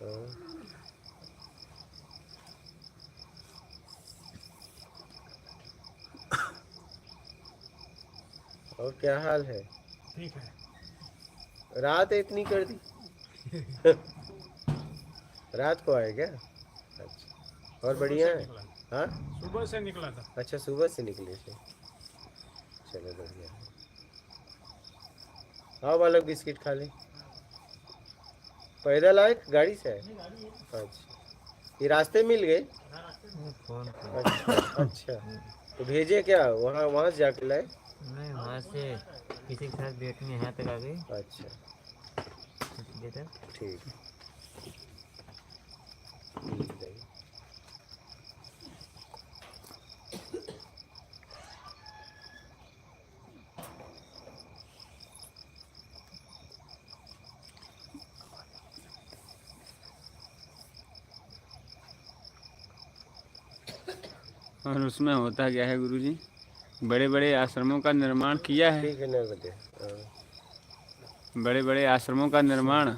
हाँ। और क्या हाल है?
ठीक है।
रात इतनी कर दी? रात को आए क्या? अच्छा, और बढ़िया है। हाँ,
सुबह से निकला था।
अच्छा सुबह से निकले थे, चलो बढ़िया है। आओ बालक बिस्किट खा ले। पैदल आए कि गाड़ी से आए? अच्छा, ये रास्ते मिल गए? अच्छा, तो भेजे क्या वहाँ वहाँ से जाके लाए?
नहीं, वहाँ से किसी के साथ बैठने यहाँ तक आ गए।
अच्छा
बेटा
ठीक है।
और उसमें होता क्या है गुरुजी, बड़े बड़े आश्रमों का निर्माण किया है।
ठीक है नर्मदे।
बड़े बड़े आश्रमों का निर्माण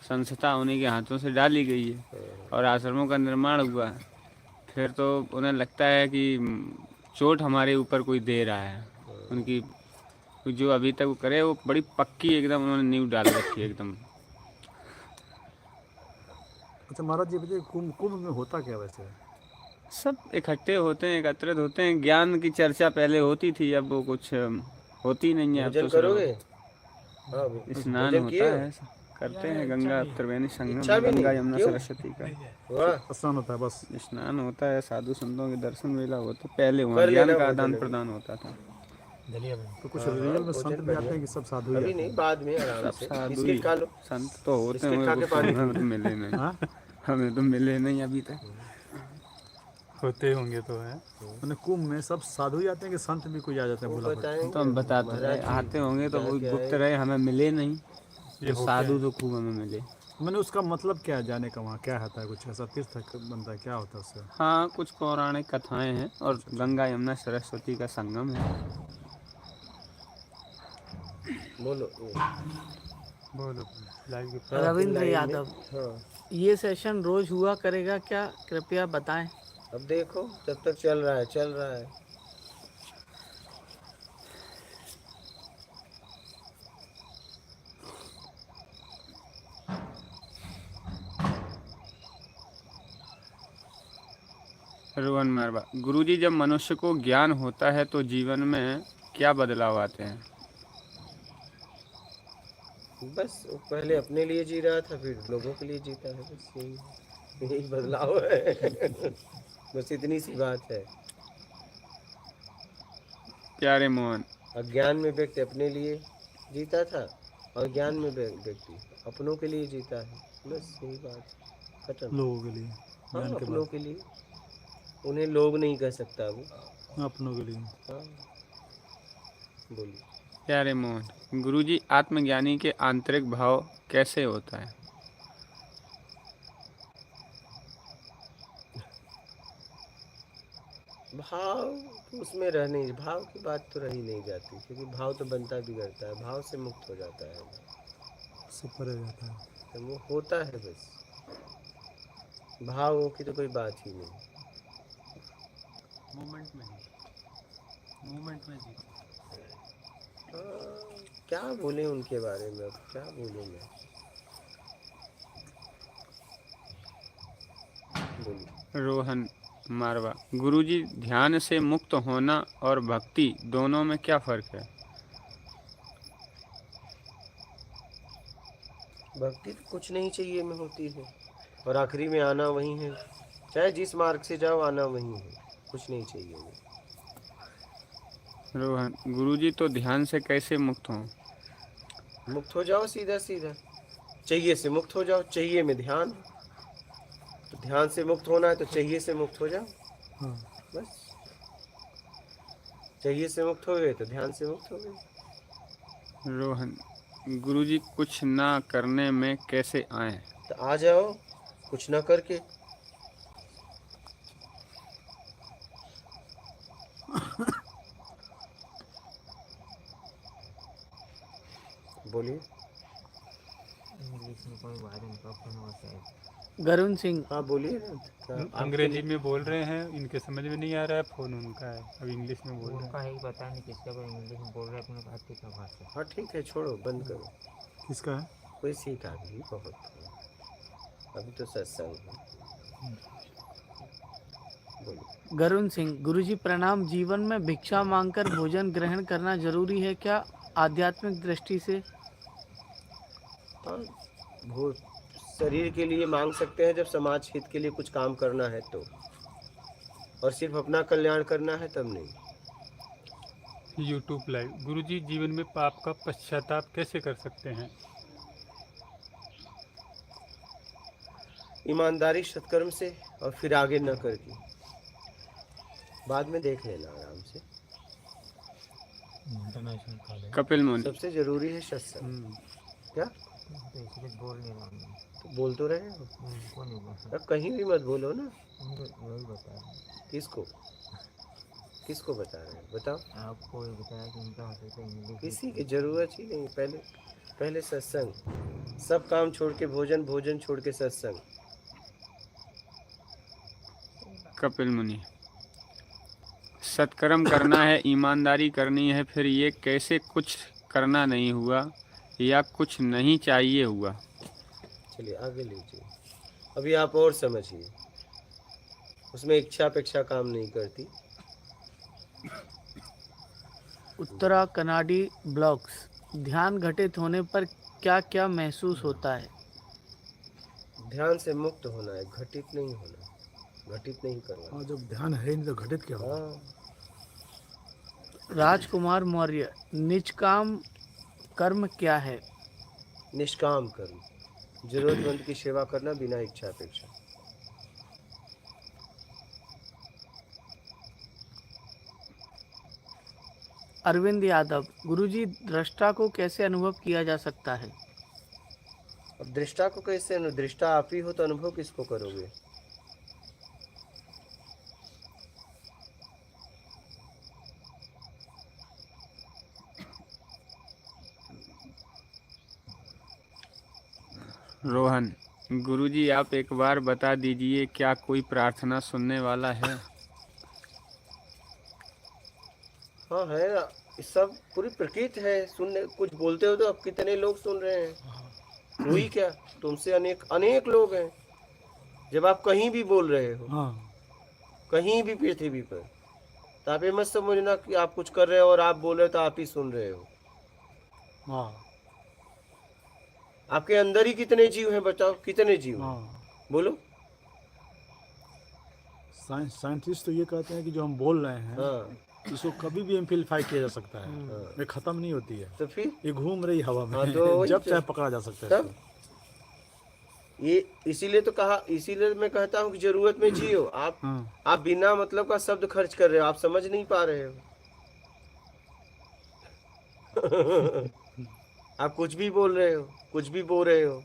संस्था उन्हीं के हाथों से डाली गई है, और आश्रमों का निर्माण हुआ, फिर तो उन्हें लगता है कि चोट हमारे ऊपर कोई दे रहा है। उनकी जो अभी तक वो करे वो बड़ी पक्की एकदम उन्होंने नींव डाल रखी है एकदम।
अच्छा महाराज जी बताइए, कुंभ में होता क्या वैसे?
सब इकट्ठे होते हैं, एकत्रित होते हैं। ज्ञान की चर्चा पहले होती थी, अब वो कुछ होती नहीं है। अब
भोजन
तो
करोगे? हाँ,
स्नान
भोजन
होता
किए हो?
है, करते हैं गंगा त्रिवेणी संगम,
इच्छा भी
गंगा
नहीं?
यमुना
क्यों?
सरस्वती का
वाह,
स्नान होता है बस।
स्नान होता है, साधु संतों के दर्शन मेला होता है। पहले वहाँ
कर
ज्ञान
लेना
का
भोजन
आदान
अभी।
प्रदान होता था।
तो कुछ
हाँ,
रियल में
भोजन
संत भी
बढ़िया।
आते हैं कि सब साधु ही
अभी
आते
नहीं,
हैं?
बाद में आराम
सब
से।
साधु ही,
बिस्किट खा लो।
संत तो होते
बिस्किट खा के पानी
हैं, हमें तो मिले नहीं।
हाँ?
हमें तो मिले नहीं अभी तक।
होते होंगे तो है।
मैंने कुंभ में सब साधु ही आते हैं कि संत भी कोई आ जाते हैं?
वो
बोला
बताएंगे।
तो हम बता तो रहे, आते होंगे तो वो गुप्त रहे, हमें मिले नहीं। तो साधु तो खूब हमें मिले।
मैंने उसका मतलब क्या है जाने का, वहाँ क्या होता है? कुछ ऐसा तीर्थ बनता है, क्या होता है उससे?
हाँ, कुछ पौराणिक कथाएं हैं, और गंगा यमुना सरस्वती का संगम है।
बोलो।
बोलो लाइव
हाँ,
रविंद्र
लाइन में।
यादव,
हाँ,
ये सेशन रोज हुआ करेगा क्या, कृपया बताएं।
अब देखो जब तक चल रहा है चल रहा है।
रोहन मारवा, गुरुजी जब मनुष्य को ज्ञान होता है तो जीवन में क्या बदलाव आते हैं?
बस वो पहले अपने लिए जी रहा था, फिर लोगों के लिए जीता है, बस यही बदलाव है। बस इतनी सी बात है।
प्यारे मोहन,
अज्ञान में व्यक्ति अपने लिए जीता था, और ज्ञान में व्यक्ति अपनों के लिए जीता है। बस यही बात खत्म।
लोगों के लिए,
हाँ,
ज्ञान के
अपनों
बाद
के लिए। उन्हें लोग नहीं कह सकता वो।
अपनों के लिए।
हाँ, बोलिए।
प्यारे मोहन, गुरुजी आत्मज्ञानी के आंतरिक भाव कैसे होता है?
भाव उसमें रह नहीं, भाव की बात तो रही नहीं जाती, क्योंकि भाव तो बनता बिगड़ता है, भाव से मुक्त हो जाता है,
उससे परे जाता है।
तो वो होता है बस। भावों की तो कोई बात ही नहीं।
मोमेंट में जी।
क्या बोले उनके बारे में, अब क्या बोलूं मैं। बोलिए।
रोहन मारवा, गुरुजी ध्यान से मुक्त होना और भक्ति दोनों में क्या फर्क है?
भक्ति तो कुछ नहीं चाहिए में होती है, और आखिरी में आना वही है। चाहे जिस मार्ग से जाओ, आना वही है, कुछ नहीं चाहिए में।
रोहन, गुरुजी तो ध्यान से कैसे मुक्त हों?
मुक्त हो जाओ सीधा सीधा, चाहिए से मुक्त हो जाओ। चाहिए में ध्यान, तो ध्यान से मुक्त होना है तो चाहिए से मुक्त हो जाओ। बस चाहिए से मुक्त हो गए तो ध्यान से मुक्त हो गए।
रोहन, गुरुजी कुछ ना करने में कैसे आए?
तो आ जाओ कुछ ना करके। बोलिए।
इंग्लिश में कोई बात उनका फोन होता है।
गरुण सिंह,
हाँ बोलिए ना। क्या आपके
अंग्रेजी
लिए-
में बोल रहे हैं, इनके समझ में नहीं आ रहा है, फोन उनका है, अब इंग्लिश में बोल रहे
उनका
हैं।
है ही पता नहीं किसका, पर इंग्लिश में बोल रहे हैं अपने भारतीय का भाषा।
हाँ ठीक है, छोड़ो, बंद करो।
किसका है?
कोई सीख आ गई बहुत। अभी तो सत्संग है। बोलिए।
गरुण सिंह, गुरुजी प्रणाम। जीवन में भिक्षा मांगकर भोजन ग्रहण करना जरूरी है क्या आध्यात्मिक दृष्टि से?
हाँ, भोज शरीर के लिए मांग सकते हैं जब समाज हित के लिए कुछ काम करना है तो, और सिर्फ अपना कल्याण करना है तब नहीं।
यूट्यूब लाइव, गुरुजी जीवन में पाप का पश्चाताप कैसे कर सकते हैं?
ईमानदारी सत्कर्म से, और फिर आगे न करके। बाद में देख लेना आराम से।
इंटरनेशनल कॉल है
कपिल मुनि,
सबसे जरूरी है सत्संग। क्या?
तो इसलिए बोल नहीं रहा हूँ।
तो बोल तो रहे हो।
उनको नहीं बोल,
अब कहीं भी मत बोलो ना।
उनको वही बता रहे हैं।
किसको किसको बता रहे हैं बताओ।
आपको वही बताया कि उनका हो सकता है इंग्लिश।
किसी की जरूरत ही नहीं। पहले पहले सत्संग। सब काम छोड़ के भोजन, भोजन छोड़ के सत्संग।
कपिल मुनि, सत्कर्म करना है, ईमानदारी करनी है, फिर ये कैसे कुछ करना नहीं हुआ या कुछ नहीं चाहिए हुआ?
चलिए आगे लीजिए। अभी आप और समझिए। उसमें इच्छा अपेक्षा काम नहीं करती।
उत्तरा कनाडी ब्लॉग्स, ध्यान घटित होने पर क्या क्या महसूस होता है?
ध्यान से मुक्त होना है, घटित नहीं होना, घटित नहीं करना।
और जब ध्यान है नहीं तो घटित क्या होगा?
हाँ,
राजकुमार मौर्य, निष्काम कर्म क्या है?
निष्काम कर्म, जरूरतमंद की सेवा करना बिना इच्छा अपेक्षा।
अरविंद यादव, गुरुजी दृष्टा को कैसे अनुभव किया जा सकता है?
अब दृष्टा को कैसे दृष्टा आप ही हो तो अनुभव किसको करोगे?
रोहन, गुरुजी आप एक बार बता दीजिए, क्या कोई प्रार्थना सुनने वाला है?
हाँ है ना, ये सब पूरी प्रकृति है। सुनने कुछ बोलते हो तो अब कितने लोग सुन रहे हैं। हुई क्या, तुमसे अनेक अनेक लोग हैं। जब आप कहीं भी बोल रहे हो,
हाँ,
कहीं भी पृथ्वी पर, तो आप ये मत समझना कि आप कुछ कर रहे हो और आप बोल रहे हो तो आप ही सुन रहे हो।
हाँ,
आपके अंदर ही कितने जीव हैं बताओ, कितने जीव हैं?
हाँ।
बोलो।
साइंटिस्ट तो ये कहते हैं कि जो हम बोल रहे हैं
हाँ
इसको कभी भी एम्पलीफाई किया जा सकता है,
हाँ।
ये खत्म नहीं होती है,
तो फिर
ये घूम रही हवा में।
हाँ, तो
जब
तो-
चाहे पकड़ा जा सकता है
तब
इसको।
ये इसीलिए तो कहा, इसीलिए मैं कहता हूँ कि जरूरत में जियो।
हाँ,
आप बिना मतलब का शब्द खर्च कर रहे हो, आप समझ नहीं पा रहे हो। आप कुछ भी बोल रहे हो, कुछ भी बोल रहे हो,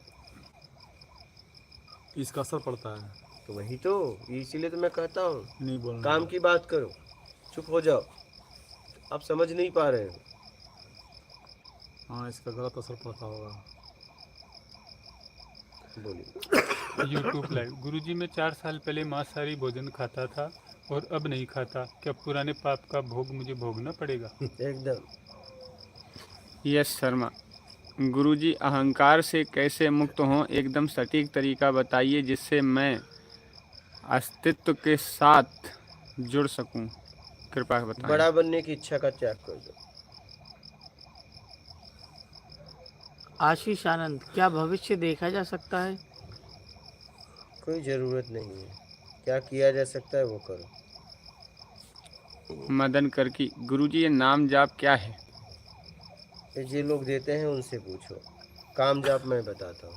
इसका असर पड़ता है।
तो वही तो, इसीलिए तो मैं कहता हूँ
नहीं बोलना।
काम की बात करो, चुप हो जाओ। आप समझ नहीं पा रहे हो।
हाँ, इसका गलत असर पड़ता होगा।
बोलिए।
यूट्यूब लाइव, गुरुजी मैं 4 साल पहले मांसाहारी भोजन खाता था और अब नहीं खाता, क्या पुराने पाप का भोग मुझे भोगना पड़ेगा?
एकदम।
यस शर्मा, गुरुजी अहंकार से कैसे मुक्त हों, एकदम सटीक तरीका बताइए जिससे मैं अस्तित्व के साथ जुड़ सकूं, कृपया बताएं।
बड़ा बनने की इच्छा का त्याग कर दो।
आशीष आनंद, क्या भविष्य देखा जा सकता है?
कोई जरूरत नहीं है, क्या किया जा सकता है वो करो।
मदन करकी, गुरुजी ये नाम जाप क्या है?
ये लोग देते हैं उनसे पूछो। काम जाप मैं बताता हूँ।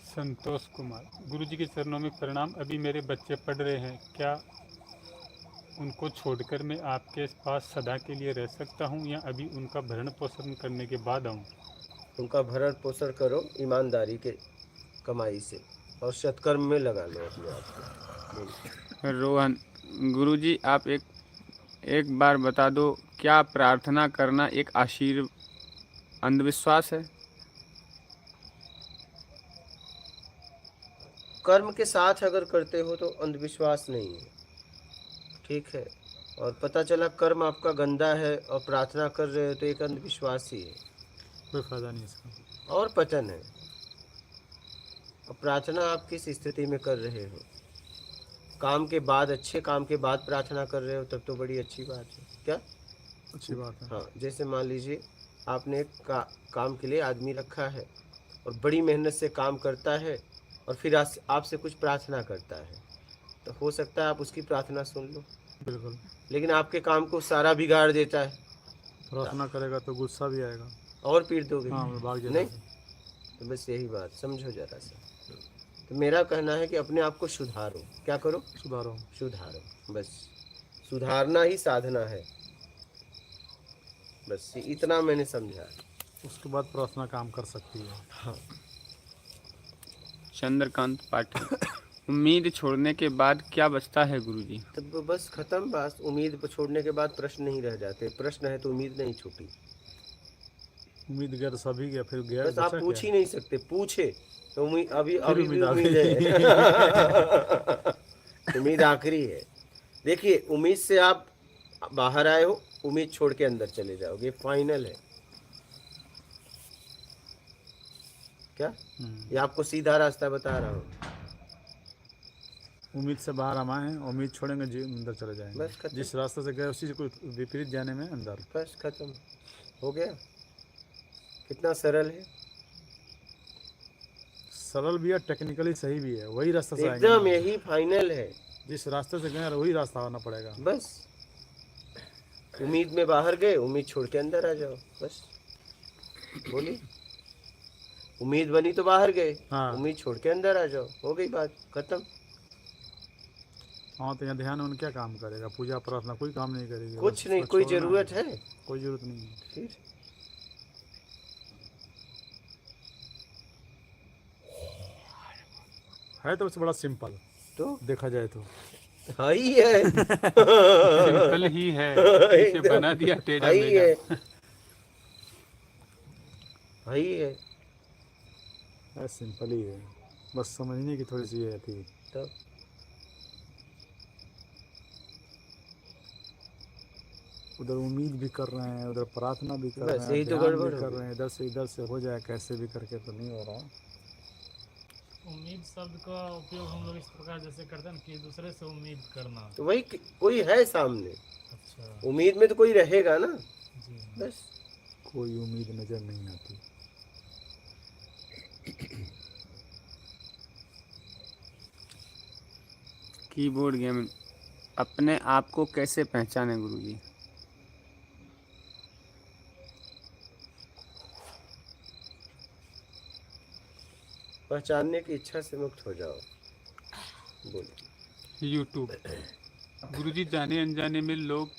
संतोष कुमार, गुरुजी के चरणों में प्रणाम। अभी मेरे बच्चे पढ़ रहे हैं, क्या उनको छोड़कर मैं आपके पास सदा के लिए रह सकता हूँ या अभी उनका भरण पोषण करने के बाद आऊँ?
उनका भरण पोषण करो ईमानदारी के कमाई से और सत्कर्म में लगा लो अपने आप को।
रोहन, गुरुजी आप एक बार बता दो, क्या प्रार्थना करना एक अंधविश्वास है?
कर्म के साथ अगर करते हो तो अंधविश्वास नहीं है, ठीक है। और पता चला कर्म आपका गंदा है और प्रार्थना कर रहे हो तो एक अंधविश्वास ही है,
कोई फायदा नहीं इसका।
और पतन है। और प्रार्थना आप किस स्थिति में कर रहे हो? काम के बाद, अच्छे काम के बाद प्रार्थना कर रहे हो तब तो बड़ी अच्छी बात है। क्या
अच्छी बात है।
हाँ, जैसे मान लीजिए आपने एक काम के लिए आदमी रखा है और बड़ी मेहनत से काम करता है और फिर आपसे कुछ प्रार्थना करता है, तो हो सकता है आप उसकी प्रार्थना सुन लो,
बिल्कुल।
लेकिन आपके काम को सारा बिगाड़ देता है।
प्रार्थना करेगा तो गुस्सा भी आएगा
और पीट दोगे।
हाँ, भाग जाएगा।
नहीं, तो बस यही बात समझो जरा सा। तो मेरा कहना है कि अपने आप को सुधारो। क्या करो? सुधारो। बस सुधारना ही साधना है। बस इतना मैंने समझा।
उसके बाद प्रार्थना काम कर सकती है।
हाँ।
चंद्रकांत पाटिल, उम्मीद छोड़ने के बाद क्या बचता है गुरुजी?
तब बस खत्म बात। उम्मीद छोड़ने के बाद प्रश्न नहीं रह जाते। प्रश्न है तो उम्मीद नहीं छूटी।
उम्मीद गया तो सभी गया, फिर गया
बस आप पूछ ही नहीं सकते। पूछे तो अभी भी
उम्मीद
उम्मीद है। उम्मीद आखिरी है। देखिए, उम्मीद से आप बाहर आए हो, उम्मीद छोड़ के अंदर चले जाओगे, फाइनल है। क्या ये आपको सीधा रास्ता बता रहा हूँ?
उम्मीद से बाहर हम आए हैं, उम्मीद छोड़ेंगे जी अंदर चले जाएंगे।
बस खत्म।
जिस रास्ते से गए उसी से कोई विपरीत जाने में अंदर।
बस खत्म हो गया। कितना सरल है।
सरल भी है, टेक्निकली सही भी है। वही रास्ता से आएंगे।
एकदम यही फाइनल है।
जिस रास्ते से गए वही रास्ता आना पड़ेगा।
बस उम्मीद में बाहर गए, उम्मीद छोड़ के अंदर आ जाओ। बस बोलिए, उम्मीद बनी तो बाहर गए।
हाँ।
उम्मीद छोड़ के अंदर आ जाओ, हो गई बात खत्म।
हाँ, तो यहाँ ध्यान में क्या काम करेगा? पूजा प्रार्थना कोई काम नहीं करेगी।
कुछ नहीं, कोई जरूरत है?
कोई जरूरत नहीं है।
फिर
है तो बड़ा सिंपल,
तो
देखा जाए तो
हाँ ही है।
सिंपल ही है, इसे बना दिया टेढ़ा
ही
मेढ़ा।
है। हाँ ही है।
सिंपल ही है, बस समझने की थोड़ी सी है थी।
तो
उधर उम्मीद भी कर रहे हैं, उधर प्रार्थना भी कर
बस
रहे हैं,
यही तो
ध्यान
गड़बड़
भी
हो
कर
गई।
रहे हैं। इधर से हो जाए कैसे भी करके, तो नहीं हो रहा।
उम्मीद शब्द का उपयोग हम लोग इस प्रकार जैसे करते हैं कि दूसरे से उम्मीद करना।
तो वही कोई है सामने।
अच्छा
उम्मीद में तो कोई रहेगा ना।
जी।
बस
कोई उम्मीद नजर नहीं आती।
कीबोर्ड गेम, अपने आप को कैसे पहचाने गुरुजी?
पहचानने की इच्छा से मुक्त हो जाओ। बोलिए।
यूट्यूब, गुरुजी जाने अनजाने में लोग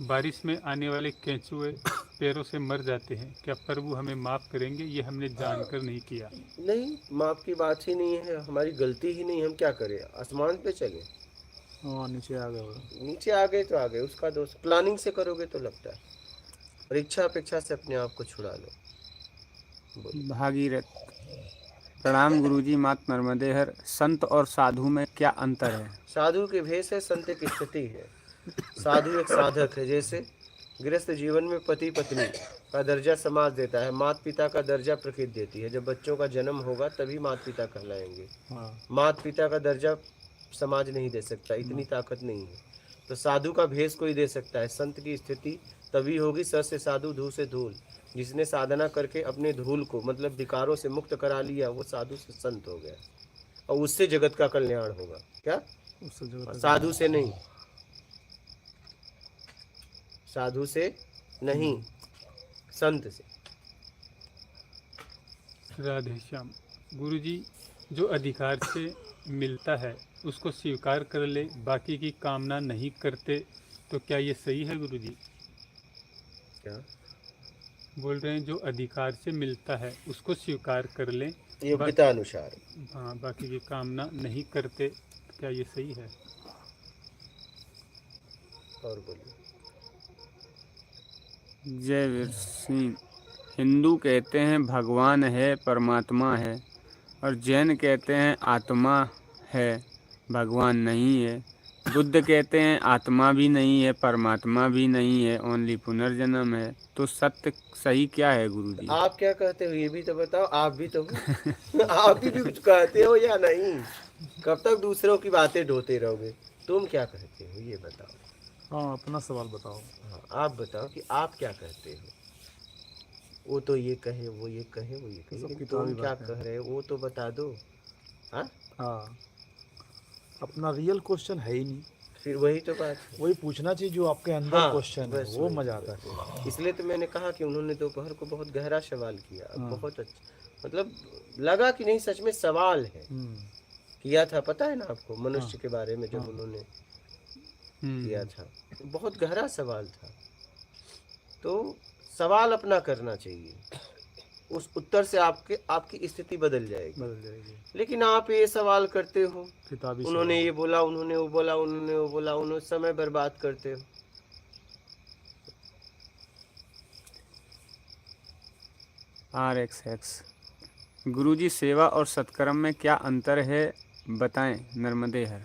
बारिश में आने वाले केंचुए पैरों से मर जाते हैं, क्या प्रभु हमें माफ़ करेंगे? ये हमने जानकर नहीं किया।
नहीं, माफ की बात ही नहीं है, हमारी गलती ही नहीं। हम क्या करें? आसमान पे चले,
हाँ, नीचे आ गए।
नीचे आ गए तो आ गए, उसका दोष। प्लानिंग से करोगे तो लगता है। और इच्छा अपेक्षा से अपने आप को छुड़ा लो। बोलिए।
भागीरथ, प्रणाम गुरुजी, मात नर्मदे हर। संत और साधु में क्या अंतर है?
साधु के भेष है, संत की स्थिति है। साधु एक साधक है। जैसे गृहस्थ जीवन में पति पत्नी का दर्जा समाज देता है, माता पिता का दर्जा प्रकृति देती है। जब बच्चों का जन्म होगा तभी माता पिता कहलाएंगे। माता पिता का दर्जा समाज नहीं दे सकता, इतनी ताकत नहीं है। तो साधु का भेष कोई दे सकता है। संत की स्थिति तभी होगी, स से साधु, धू से धूल। जिसने साधना करके अपने धूल को, मतलब विकारों से मुक्त करा लिया, वो साधु से संत हो गया और उससे जगत का कल्याण होगा। क्या? साधु से नहीं, साधु से नहीं, संत से।
राधे श्याम। गुरुजी, जो अधिकार से मिलता है उसको स्वीकार कर ले, बाकी की कामना नहीं करते, तो क्या ये सही है गुरुजी?
क्या
बोल रहे हैं जो अधिकार से मिलता है उसको स्वीकार कर ले,
योग्यता अनुसार?
हाँ, बाकी की कामना नहीं करते, क्या ये सही है?
और बोलिए।
जय वीर सिंह। हिंदू कहते हैं भगवान है, परमात्मा है, और जैन कहते हैं आत्मा है, भगवान नहीं है। बुद्ध कहते हैं आत्मा भी नहीं है, परमात्मा भी नहीं है, ओनली पुनर्जन्म है। तो सत्य सही क्या है गुरुजी?
आप क्या कहते हो ये भी तो बताओ, आप भी तो हो। आप भी कुछ कहते हो या नहीं? कब तक दूसरों की बातें ढोते रहोगे? तुम क्या कहते हो ये बताओ।
हाँ, अपना सवाल बताओ।
हाँ, आप बताओ कि आप क्या कहते हो। वो तो ये कहे, वो ये कहे, वो ये कहे, लेकिन तुम क्या कह रहे हो वो तो बता दो। हाँ,
अपना रियल क्वेश्चन है ही नहीं,
फिर वही तो बात है।
वही पूछना चाहिए जो आपके अंदर
हाँ,
क्वेश्चन है,
बस
वो
वही,
मजा आता है।
इसलिए तो मैंने कहा कि उन्होंने दोपहर को बहुत गहरा सवाल किया। बहुत अच्छा, मतलब लगा कि नहीं सच में सवाल है। किया था, पता है ना आपको, मनुष्य के बारे में जब उन्होंने किया था, तो बहुत गहरा सवाल था। तो सवाल अपना करना चाहिए, उस उत्तर से आपकी स्थिति बदल जाएगी। लेकिन आप ये सवाल करते हो, उन्होंने ये बोला, उन्होंने वो बोला, उन्होंने वो बोला, उन्होंने समय बर्बाद करते हो।
RXX। गुरुजी, सेवा और सत्कर्म में क्या अंतर है बताएं, नर्मदे हर।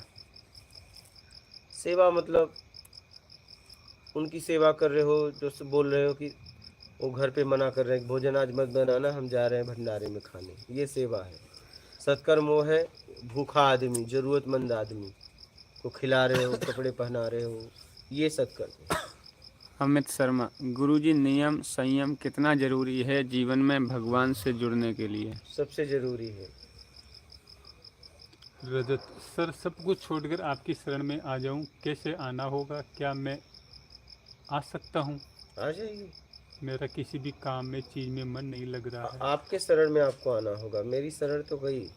सेवा मतलब उनकी सेवा कर रहे हो, जो बोल रहे हो कि वो घर पे मना कर रहे हैं भोजन आज मत बनाना, हम जा रहे हैं भंडारे में खाने, ये सेवा है। सत्कर्म वो है भूखा आदमी, जरूरतमंद आदमी को खिला रहे हो, कपड़े पहना रहे हो, ये सत्कर्म है।
अमित शर्मा। गुरुजी, नियम संयम कितना जरूरी है जीवन में भगवान से जुड़ने के लिए?
सबसे जरूरी है।
रजत सर, सब कुछ छोड़कर आपकी शरण में आ जाऊं, कैसे आना होगा? क्या मैं आ सकता हूं?
आ जाइए।
मेरा किसी भी काम में, चीज में मन नहीं लग रहा है।
आपके शरण में आपको आना होगा, मेरी शरण तो गई।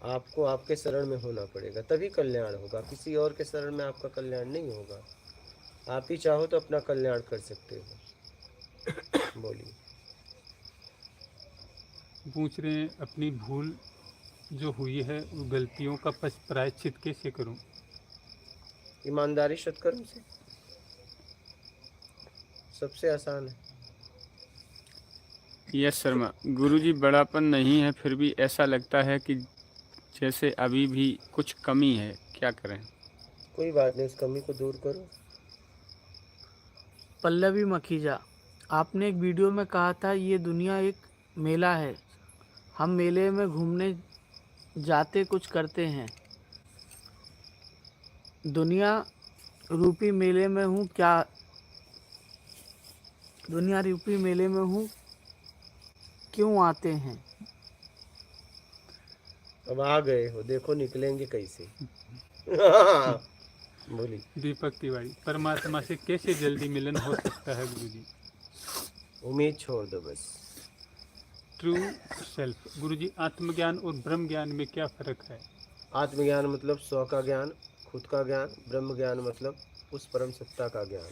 आपको आपके शरण में होना पड़ेगा, तभी कल्याण होगा। किसी और के शरण में आपका कल्याण नहीं होगा। आप ही चाहो तो अपना कल्याण कर सकते हो। बोलिए।
पूछ रहे हैं अपनी भूल जो हुई है, वो गलतियों का प्रायश्चित कैसे करूं?
ईमानदारी सत्कर्म से, सबसे आसान है।
यस शर्मा। गुरुजी, बड़ापन नहीं है, फिर भी ऐसा लगता है कि जैसे अभी भी कुछ कमी है, क्या करें?
कोई बात नहीं, उस कमी को दूर करो।
पल्लवी मखीजा, आपने एक वीडियो में कहा था ये दुनिया एक मेला है, हम मेले में घूमने जाते कुछ करते हैं। दुनिया रूपी मेले में हूँ, क्या दुनिया रूपी मेले में हूँ, क्यों आते हैं?
अब आ गए हो, देखो निकलेंगे कैसे। बोली।
दीपक तिवारी, परमात्मा से कैसे जल्दी मिलन हो सकता है गुरुजी?
उम्मीद छोड़ दो बस।
True self. गुरुजी, आत्मज्ञान और ब्रह्म ज्ञान में क्या फर्क है?
आत्मज्ञान मतलब स्व का ज्ञान, खुद का ज्ञान। ब्रह्म ज्ञान मतलब उस परम सत्ता का ज्ञान।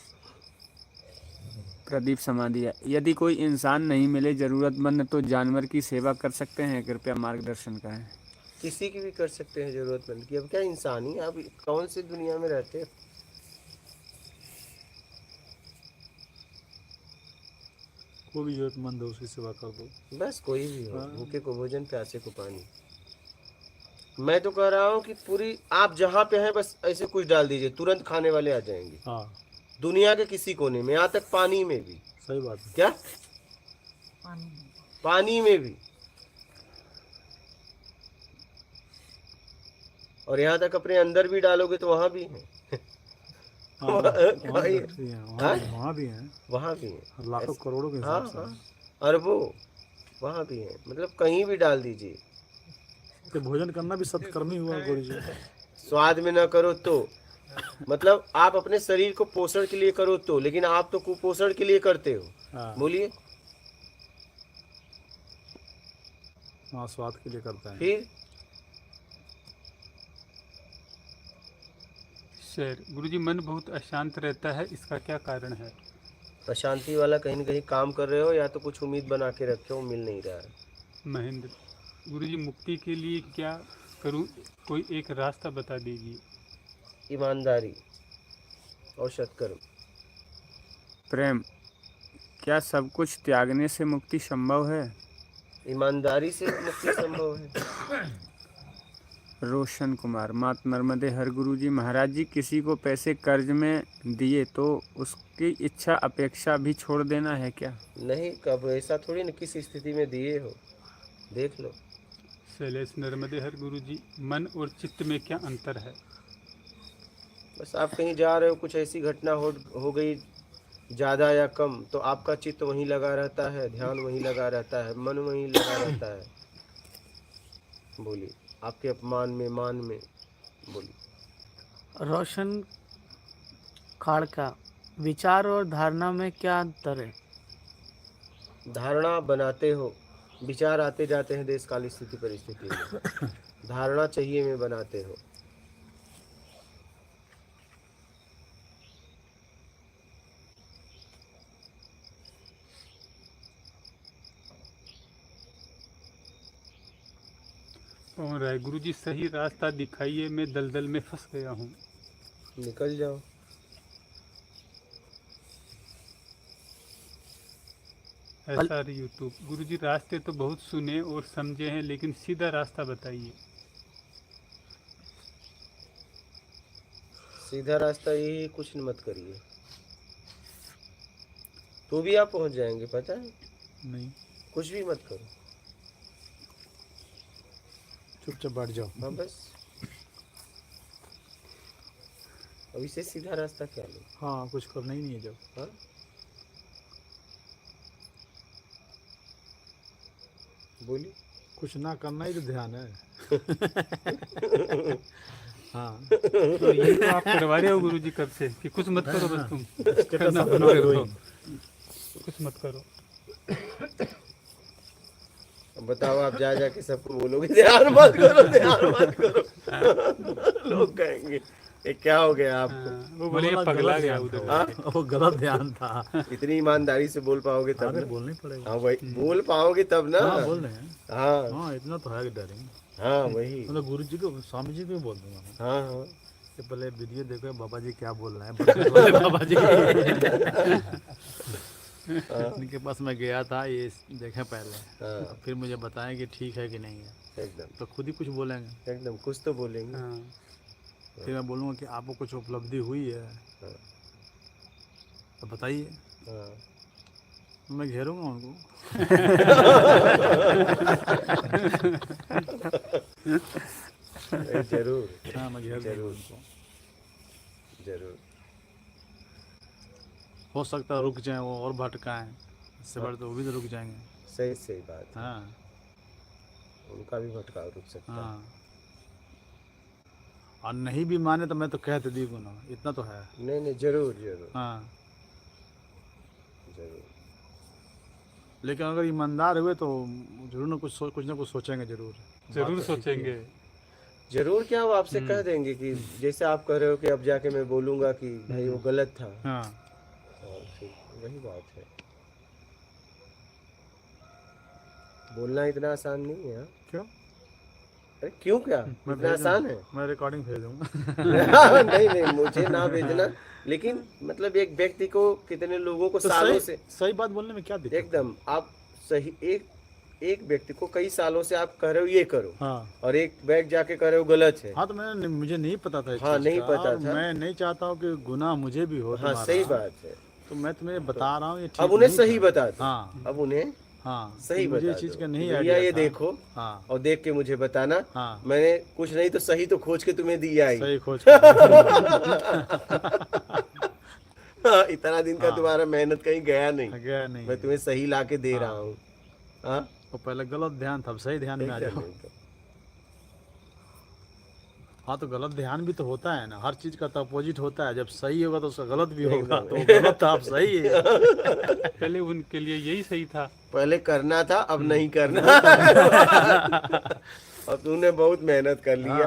प्रदीप समाधिया। यदि कोई इंसान नहीं मिले जरूरतमंद, तो जानवर की सेवा कर सकते हैं? कृपया मार्गदर्शन करें।
किसी की भी कर सकते हैं जरूरतमंद की। अब क्या इंसान ही, आप कौन सी दुनिया में रहते हैं?
कोई भी जरूरतमंद है उसकी सेवा कर दो,
बस कोई भी हो, भूखे को भोजन, प्यासे को पानी। मैं तो कह रहा हूँ कि पूरी आप जहाँ पे हैं बस ऐसे कुछ डाल दीजिए, तुरंत खाने वाले आ जाएंगे। दुनिया के किसी कोने में, यहाँ तक पानी में भी।
सही बात है।
क्या पानी में भी? और यहाँ तक अपने अंदर भी डालोगे तो वहाँ भी है।
वहाँ भी हैं,
वहाँ भी है,
लाखों करोड़ों के हिसाब से,
अरबों वहाँ भी है। मतलब कहीं भी डाल दीजिए।
तो भोजन करना भी सत्कर्म ही हुआ गुरु जी।
स्वाद में ना करो तो, मतलब आप अपने शरीर को पोषण के लिए करो तो, लेकिन आप तो कुपोषण के लिए करते हो। बोलिए।
हाँ, स्वाद के लिए करते हैं।
फिर
शेर, गुरुजी मन बहुत अशांत रहता है, इसका क्या कारण है?
अशांति वाला कहीं ना कहीं काम कर रहे हो या तो कुछ उम्मीद बना के रखे हो, मिल नहीं रहा है।
महेंद्र, गुरुजी मुक्ति के लिए क्या करूं, कोई एक रास्ता बता दीजिए।
ईमानदारी और सत्कर्म।
प्रेम, क्या सब कुछ त्यागने से मुक्ति संभव है?
ईमानदारी से मुक्ति संभव है।
रोशन कुमार, मात नर्मदे हर गुरु जी। महाराज जी, किसी को पैसे कर्ज में दिए तो उसकी इच्छा अपेक्षा भी छोड़ देना है क्या?
नहीं, कब ऐसा थोड़ी ना, किस स्थिति में दिए हो देख लो।
शैलेश नर्मदे हर गुरुजी, मन और चित्त में क्या अंतर है?
बस आप कहीं जा रहे हो, कुछ ऐसी घटना हो गई ज़्यादा या कम, तो आपका चित्त वहीं लगा रहता है, ध्यान वहीं लगा रहता है, मन वहीं लगा रहता है। बोलिए, आपके अपमान में, मान में, बोलिए।
रोशन खाड़का, विचार और धारणा में क्या अंतर है?
धारणा बनाते हो, विचार आते जाते हैं देश काल स्थिति परिस्थिति में। धारणा चाहिए में बनाते हो।
और है गुरुजी, सही रास्ता दिखाइए, मैं दलदल में फंस गया हूँ।
निकल जाओ।
ऐसा यूट्यूब, गुरुजी रास्ते तो बहुत सुने और समझे हैं, लेकिन सीधा रास्ता बताइए।
सीधा रास्ता यही, कुछ मत करिए तो भी आप पहुंच जाएंगे, पता है।
नहीं,
कुछ भी मत करो,
चुपचाप बैठ जाओ।
हाँ बस। अब इससे सीधा रास्ता क्या लो।
हाँ, कुछ करना ही नहीं है जब।
हाँ, बोलिए।
कुछ ना करना ही तो ध्यान है। हाँ,
तो ये तो आप करवा रहे हो गुरुजी कब से कि कुछ मत करो, बस तुम करना बंद करो, कुछ मत करो।
बताओ, आप जा जाके सबको बोलोगे ध्यान मत करो, ध्यान मत करो। लोग कहेंगे ये क्या हो गया आपको।
वो बोले पगला गया उधर।
हाँ?
वो गलत ध्यान था।
इतनी ईमानदारी से बोल पाओगे तब
अरे
ना।
बोलना ही पड़ेगा।
हाँ वही, बोल पाओगे तब ना।
हाँ, बोल रहे हैं।
हाँ
हाँ, इतना तो है कि डरेंगे।
हाँ वही।
मतलब गुरु जी को, स्वामी जी को भी बोल दूंगा मैं।
हाँ हाँ,
कि पहले वीडियो देखो बाबा जी क्या बोल रहे हैं। बाबा जी इनके पास मैं गया था, ये देखें पहले।
हाँ।
फिर मुझे बताएं कि ठीक है कि नहीं है।
एकदम
तो खुद ही कुछ बोलेंगे।
एकदम कुछ तो बोलेंगे।
हाँ,
फिर मैं बोलूँगा कि आपको कुछ उपलब्धि हुई है
हाँ।
तो बताइए,
हाँ।
मैं घेरूंगा उनको।
जरूर।
हाँ, मैं घेर दूंगा
जरूर
उनको।
जरूर।
हो सकता है रुक जाएं वो और भटकाएं, इससे बड़े तो वो भी तो रुक जाएंगे।
सही सही बात है।
हाँ
उनका भी भटकाव रुक सकता है।
हाँ, और नहीं भी माने तो मैं तो कह तो दी को ना, इतना तो है।
नहीं नहीं, जरूर जरूर
हाँ,
जरूर।
लेकिन अगर ईमानदार हुए तो जरूर ना कुछ ना कुछ सोचेंगे जरूर।
जरूर
बात तो
सोचेंगे।
जरूर क्या, वो आपसे कह देंगे कि जैसे आप कह रहे हो कि अब जाके मैं बोलूंगा कि भाई वो गलत था।
हाँ,
और फिर वही बात है, बोलना इतना आसान नहीं है। हाँ?
क्यों?
अरे क्यों, क्या
मैं
इतना आसान है?
मैं रिकॉर्डिंग भेज दूंगा।
नहीं नहीं, मुझे ना भेजना, लेकिन मतलब एक व्यक्ति को कितने लोगों को
तो
सालों
सही,
से
सही बात बोलने में क्या दिक्कत?
एकदम आप सही, एक व्यक्ति को कई सालों से आप कह रहे हो ये करो,
हाँ
और एक बैग जाके कह रहे हो गलत है।
हाँ, तो मुझे नहीं पता था इस
हाँ,
चीज़
नहीं
का,
पता
और
था।
मैं नहीं चाहता हूँ कि गुनाह मुझे भी हो।
हाँ
तुम्हारा।
सही बात है।
तो मैं तुम्हें बता रहा हूँ ये ठीक
अब उन्हें
नहीं
सही
था।
बता दो।
हाँ
अब उन्हें
हाँ,
सही
मुझे
बता
इस चीज़
दो
का नहीं
भैया
आइडिया
ये
था।
देखो,
हाँ
और देख के मुझे बताना।
हाँ,
मैंने कुछ नहीं तो सही तो खोज के तुम्हें दिया ही।
सही खोज
हाँ, इतना दिन का
हाँ।
तुम्हारा मेहनत कहीं गया नहीं,
गया नहीं।
मैं तुम्हें सही ला के दे
हाँ।
रहा हूँ। हाँ,
वो पहले गलत ध्यान था, अब सही ध्यान में आ जाओ। हाँ तो गलत ध्यान भी तो होता है ना, हर चीज का तो अपोजिट होता है, जब सही होगा तो उसका गलत भी होगा, तो गलत तो आप सही है।
पहले उनके लिए यही सही था।
पहले करना था, अब नहीं करना। अब तूने बहुत मेहनत कर लिया,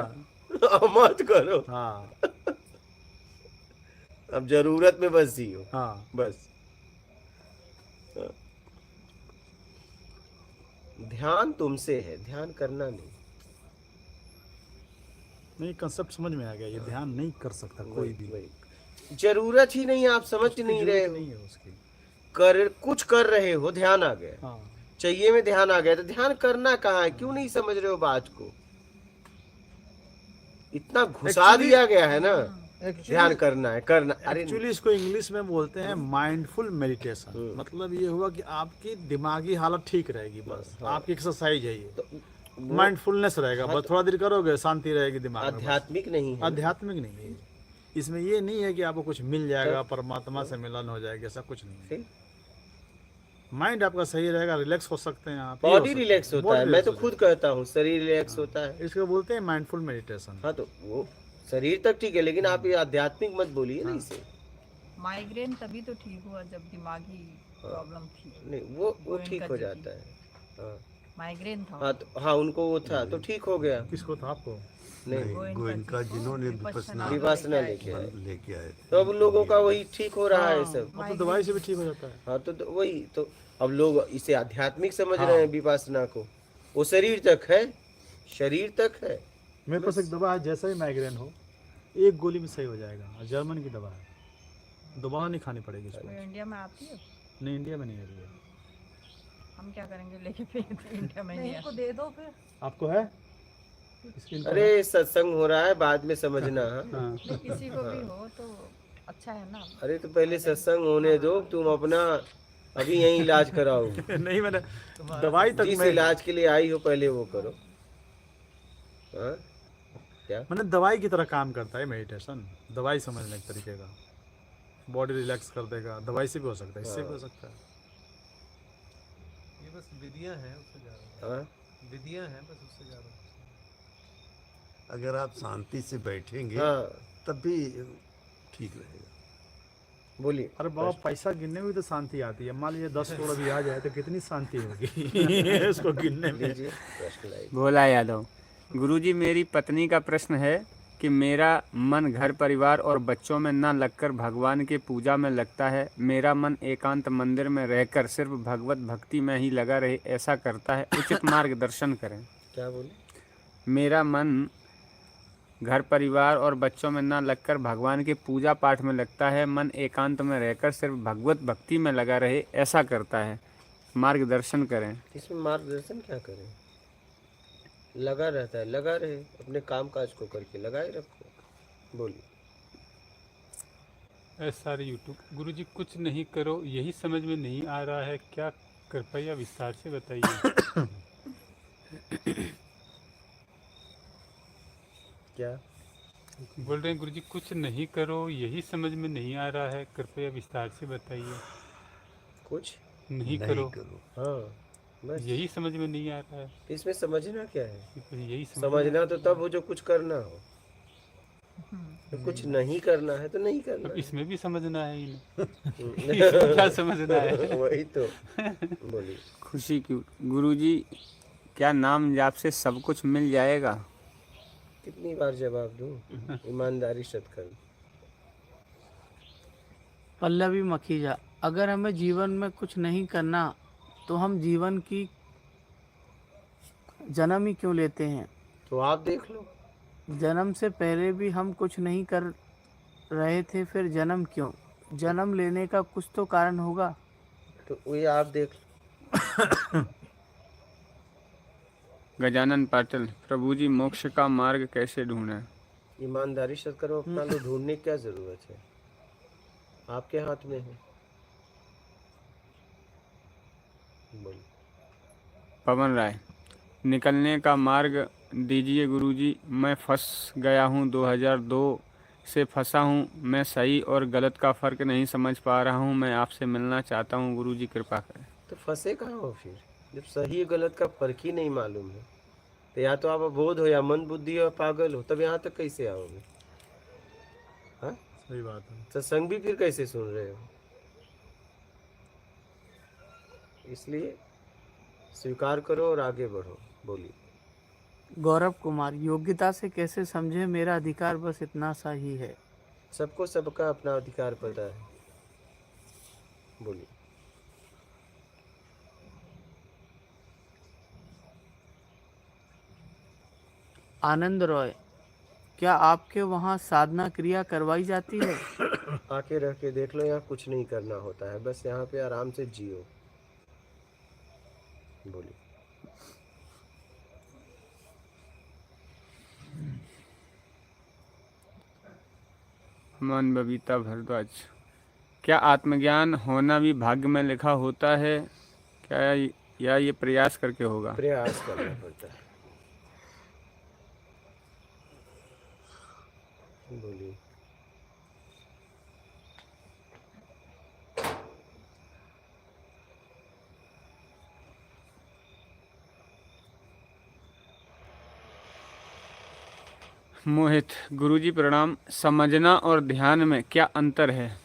अब मत करो।
हाँ
अब जरूरत में बस जियो,
हाँ
बस। ध्यान तुमसे है, ध्यान करना नहीं।
नहीं, कंसेप्ट समझ में आ गया, ये ध्यान नहीं कर सकता कोई भी,
वही। जरूरत ही नहीं, आप समझ नहीं रहे हो।
नहीं है उसकी।
कुछ कर रहे हो, ध्यान आ गया।
हाँ
चाहिए में ध्यान आ गया, तो ध्यान करना कहाँ है? क्यों नहीं समझ रहे हो बात को? इतना घुसा दिया गया है ना, ध्यान करना है, करना। अरे
एक्चुअली इसको इंग्लिश में बोलते हैं माइंडफुल मेडिटेशन। मतलब ये हुआ कि आपकी दिमागी हालत ठीक रहेगी, बस आपकी एक्सरसाइज है ये, माइंडफुलनेस रहेगा, बस थोड़ा देर करोगे शांति रहेगी दिमाग में।
आध्यात्मिक नहीं है,
आध्यात्मिक नहीं है इसमें। ये नहीं है कि आपको कुछ मिल जाएगा, परमात्मा से मिलन हो जाएगा, ऐसा कुछ नहीं है। माइंड आपका सही रहेगा, रिलैक्स हो सकते हैं आप,
बॉडी रिलैक्स होता है। मैं तो खुद कहता हूँ शरीर रिलैक्स होता है,
इसको बोलते हैं माइंडफुल मेडिटेशन।
हाँ तो वो शरीर तक ठीक है, लेकिन आप ये आध्यात्मिक मत बोलिए ना इसे।
माइग्रेन तभी तो ठीक हुआ जब दिमागी प्रॉब्लम थी।
नहीं, वो ठीक हो जाता है। हाँ
माइग्रेन था।
हाँ तो हाँ, उनको वो था तो ठीक हो गया।
किसको था? आपको?
नहीं,
गोयनका जिन्होंने विपස්සना
विपासना लेके आए, तो अब लोगों का वही ठीक हो रहा है सब।
अब तो दवाई से भी ठीक हो जाता है।
हाँ तो वही तो, अब लोग इसे आध्यात्मिक समझ रहे हैं विपासना को। वो शरीर तक है, शरीर तक है।
मेरे पास एक दवा है, जैसा ही माइग्रेन हो एक गोली में सही हो जाएगा, जर्मन की दवा है, दोबारा नहीं खानी पड़ेगी इसको।
इंडिया में आती है?
नहीं, इंडिया में नहीं आ रही है।
हम क्या करेंगे लेके फिर इंडिया में नहीं को दे दो फिर।
आपको है?
अरे सत्संग हो रहा है, बाद में समझना। हाँ
किसी को भी हो तो अच्छा है ना।
अरे तो पहले सत्संग होने दो, तुम अपना अभी यही इलाज कराओ।
नहीं, मैंने दवाई तक
जिस इलाज के लिए आई हो पहले वो करो। हाँ क्या?
मैंने दवाई की तरह काम करता है मेडिटेशन, दवाई समझने के तरीके का, बॉडी रिलैक्स कर देगा। दवाई से भी हो सकता है, इससे भी हो सकता है।
ये बस विधियां हैं, उससे ज्यादा विधियां हैं, बस उससे ज्यादा।
अगर आप शांति से बैठेंगे तब भी ठीक रहेगा।
बोलिए।
अरे बाबा, पैसा गिनने में भी तो शांति आती है। मान लीजिए 10 करोड़ भी आ जाए तो कितनी शांति होगी इसको गिनने में।
भोला यादव। गुरुजी, मेरी पत्नी का प्रश्न है कि मेरा मन घर परिवार और बच्चों में न लगकर भगवान के पूजा में लगता है। मेरा मन एकांत मंदिर में रहकर सिर्फ भगवत भक्ति में ही लगा रहे, ऐसा करता है, उचित मार्गदर्शन करें।
क्या बोले?
मेरा मन घर परिवार और बच्चों में न लगकर भगवान के पूजा पाठ में लगता है, मन एकांत में रहकर सिर्फ भगवत भक्ति में लगा रहे, ऐसा करता है, मार्गदर्शन करें।
इसमें मार्गदर्शन क्या करें? लगा रहता है, लगा रहे, अपने काम काज को करके लगाए रखो। बोलिए।
SR YouTube. गुरुजी, कुछ नहीं करो यही समझ में नहीं आ रहा है, क्या कृपया विस्तार से बताइए।
क्या
बोल रहे हैं गुरुजी? कुछ नहीं करो यही समझ में नहीं आ रहा है, कृपया विस्तार से बताइए।
कुछ
नहीं करो,
हाँ बस
यही समझ में नहीं आ रहा है।
इसमें समझना क्या है?
यही
समझना तो तब हो जो कुछ करना हो। तो कुछ नहीं करना है तो नहीं करना।
अब इसमें भी समझना है इसमें क्या समझना है?
वही तो। बोलिए।
खुशी क्यों? गुरुजी, क्या नाम जाप से सब कुछ मिल जाएगा?
कितनी बार जवाब दूं? ईमानदारी सत्कर्म।
पल्लवी मखीजा। अगर हमें जीवन में कुछ नहीं करना तो हम जीवन की जन्म ही क्यों लेते हैं?
तो आप देख लो।
जन्म से पहले भी हम कुछ नहीं कर रहे थे, फिर जन्म क्यों? जन्म लेने का कुछ तो कारण होगा।
तो वही आप देख लो।
गजानन पाटिल। प्रभु जी, मोक्ष का मार्ग कैसे ढूंढें?
ईमानदारी सत्कर्म अपना लो, ढूंढने की क्या जरूरत है? आपके हाथ में है। बोलिए।
पवन राय। निकलने का मार्ग दीजिए गुरुजी, मैं फंस गया हूँ, 2002 से फंसा हूँ। मैं सही और गलत का फ़र्क नहीं समझ पा रहा हूँ, मैं आपसे मिलना चाहता हूँ, गुरुजी कृपा करें।
तो फंसे कहाँ हो फिर, जब सही गलत का फर्क ही नहीं मालूम है? तो या तो आप अबोध हो या मंद बुद्धि हो पागल हो, तब यहाँ तक कैसे आओगे? हाँ,
सही बात है।
सत्संग भी फिर कैसे सुन रहे हो? इसलिए स्वीकार करो और आगे बढ़ो। बोलिए।
गौरव कुमार, योग्यता से कैसे समझे मेरा अधिकार बस इतना सा ही है?
सबको सबका अपना अधिकार पता है। बोलिए।
आनंद रॉय, क्या आपके वहाँ साधना क्रिया करवाई जाती है?
आके रह के देख लो, यहाँ कुछ नहीं करना होता है, बस यहाँ पे आराम से जियो। बोलिए।
मन बबीता भारद्वाज, क्या आत्मज्ञान होना भी भाग्य में लिखा होता है क्या, या ये प्रयास करके होगा?
प्रयास करना पड़ता है। बोलिए।
मोहित, गुरुजी प्रणाम। समझना और ध्यान में क्या अंतर है?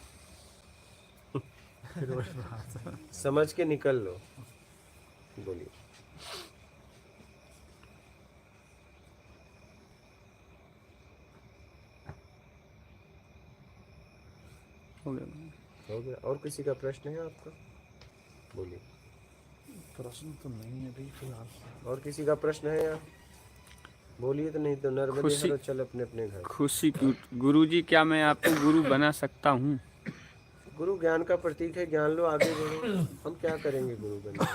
समझ के निकल लो। बोलिए।
हो गया।
हो गया। और किसी का प्रश्न है आपका? बोलिए।
प्रश्न तो नहीं है अभी फिलहाल।
और किसी का प्रश्न है यहाँ? बोलिए, तो नहीं तो नर्मदे
खुशी-
हरो चल अपने अपने घर।
खुशी, गुरुजी क्या मैं आपको गुरु बना सकता हूँ?
गुरु ज्ञान का प्रतीक है, ज्ञान लो, आगे बढ़ो। हम क्या करेंगे गुरु बनने?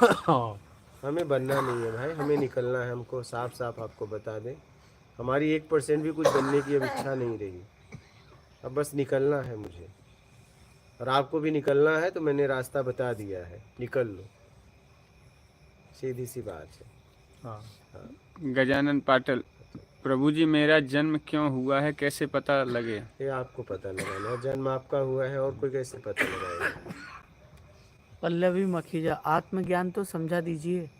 हमें बनना नहीं है भाई, हमें निकलना है। हमको साफ साफ आपको बता दें, हमारी 1% भी कुछ बनने की अब इच्छा नहीं रही। अब बस निकलना है मुझे, और आपको भी निकलना है, तो मैंने रास्ता बता दिया है, निकल लो। सीधी सी बात है।
हाँ।
गजानन पाटिल, प्रभु जी मेरा जन्म क्यों हुआ है, कैसे पता लगे?
ये आपको पता लगाना है, जन्म आपका हुआ है, और कोई कैसे पता लगाएगा?
पल्लवी मखीजा, आत्मज्ञान तो समझा दीजिए।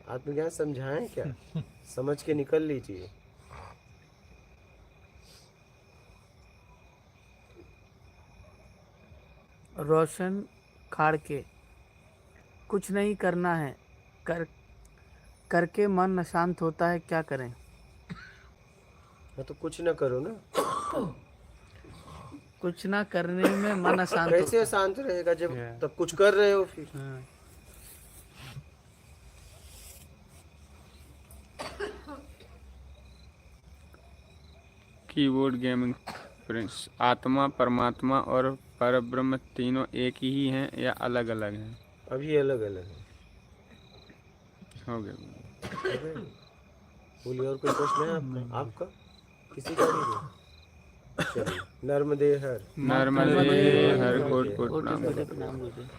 आत्मज्ञान समझाएं क्या? समझ के निकल लीजिए।
रोशन खाड़के, कुछ नहीं करना है, करके मन अशांत होता है, क्या करें?
हाँ, तो कुछ ना करो ना।
कुछ ना करने में मन अशांत
कैसे शांत रहेगा जब तब कुछ कर रहे हो फिर?
कीबोर्ड गेमिंग प्रिंस, आत्मा, परमात्मा और परब्रह्म तीनों एक ही हैं या अलग अलग हैं?
अभी अलग अलग है।
हो गया।
बोलिए। और कोई प्रश्न है आपका? आपका किसी का भी नहीं? चलिए। नर्मदे हर
नर्मदे हर कोट कोट
कोटि
प्रणाम।
कोटि प्रणाम गुरुदेव।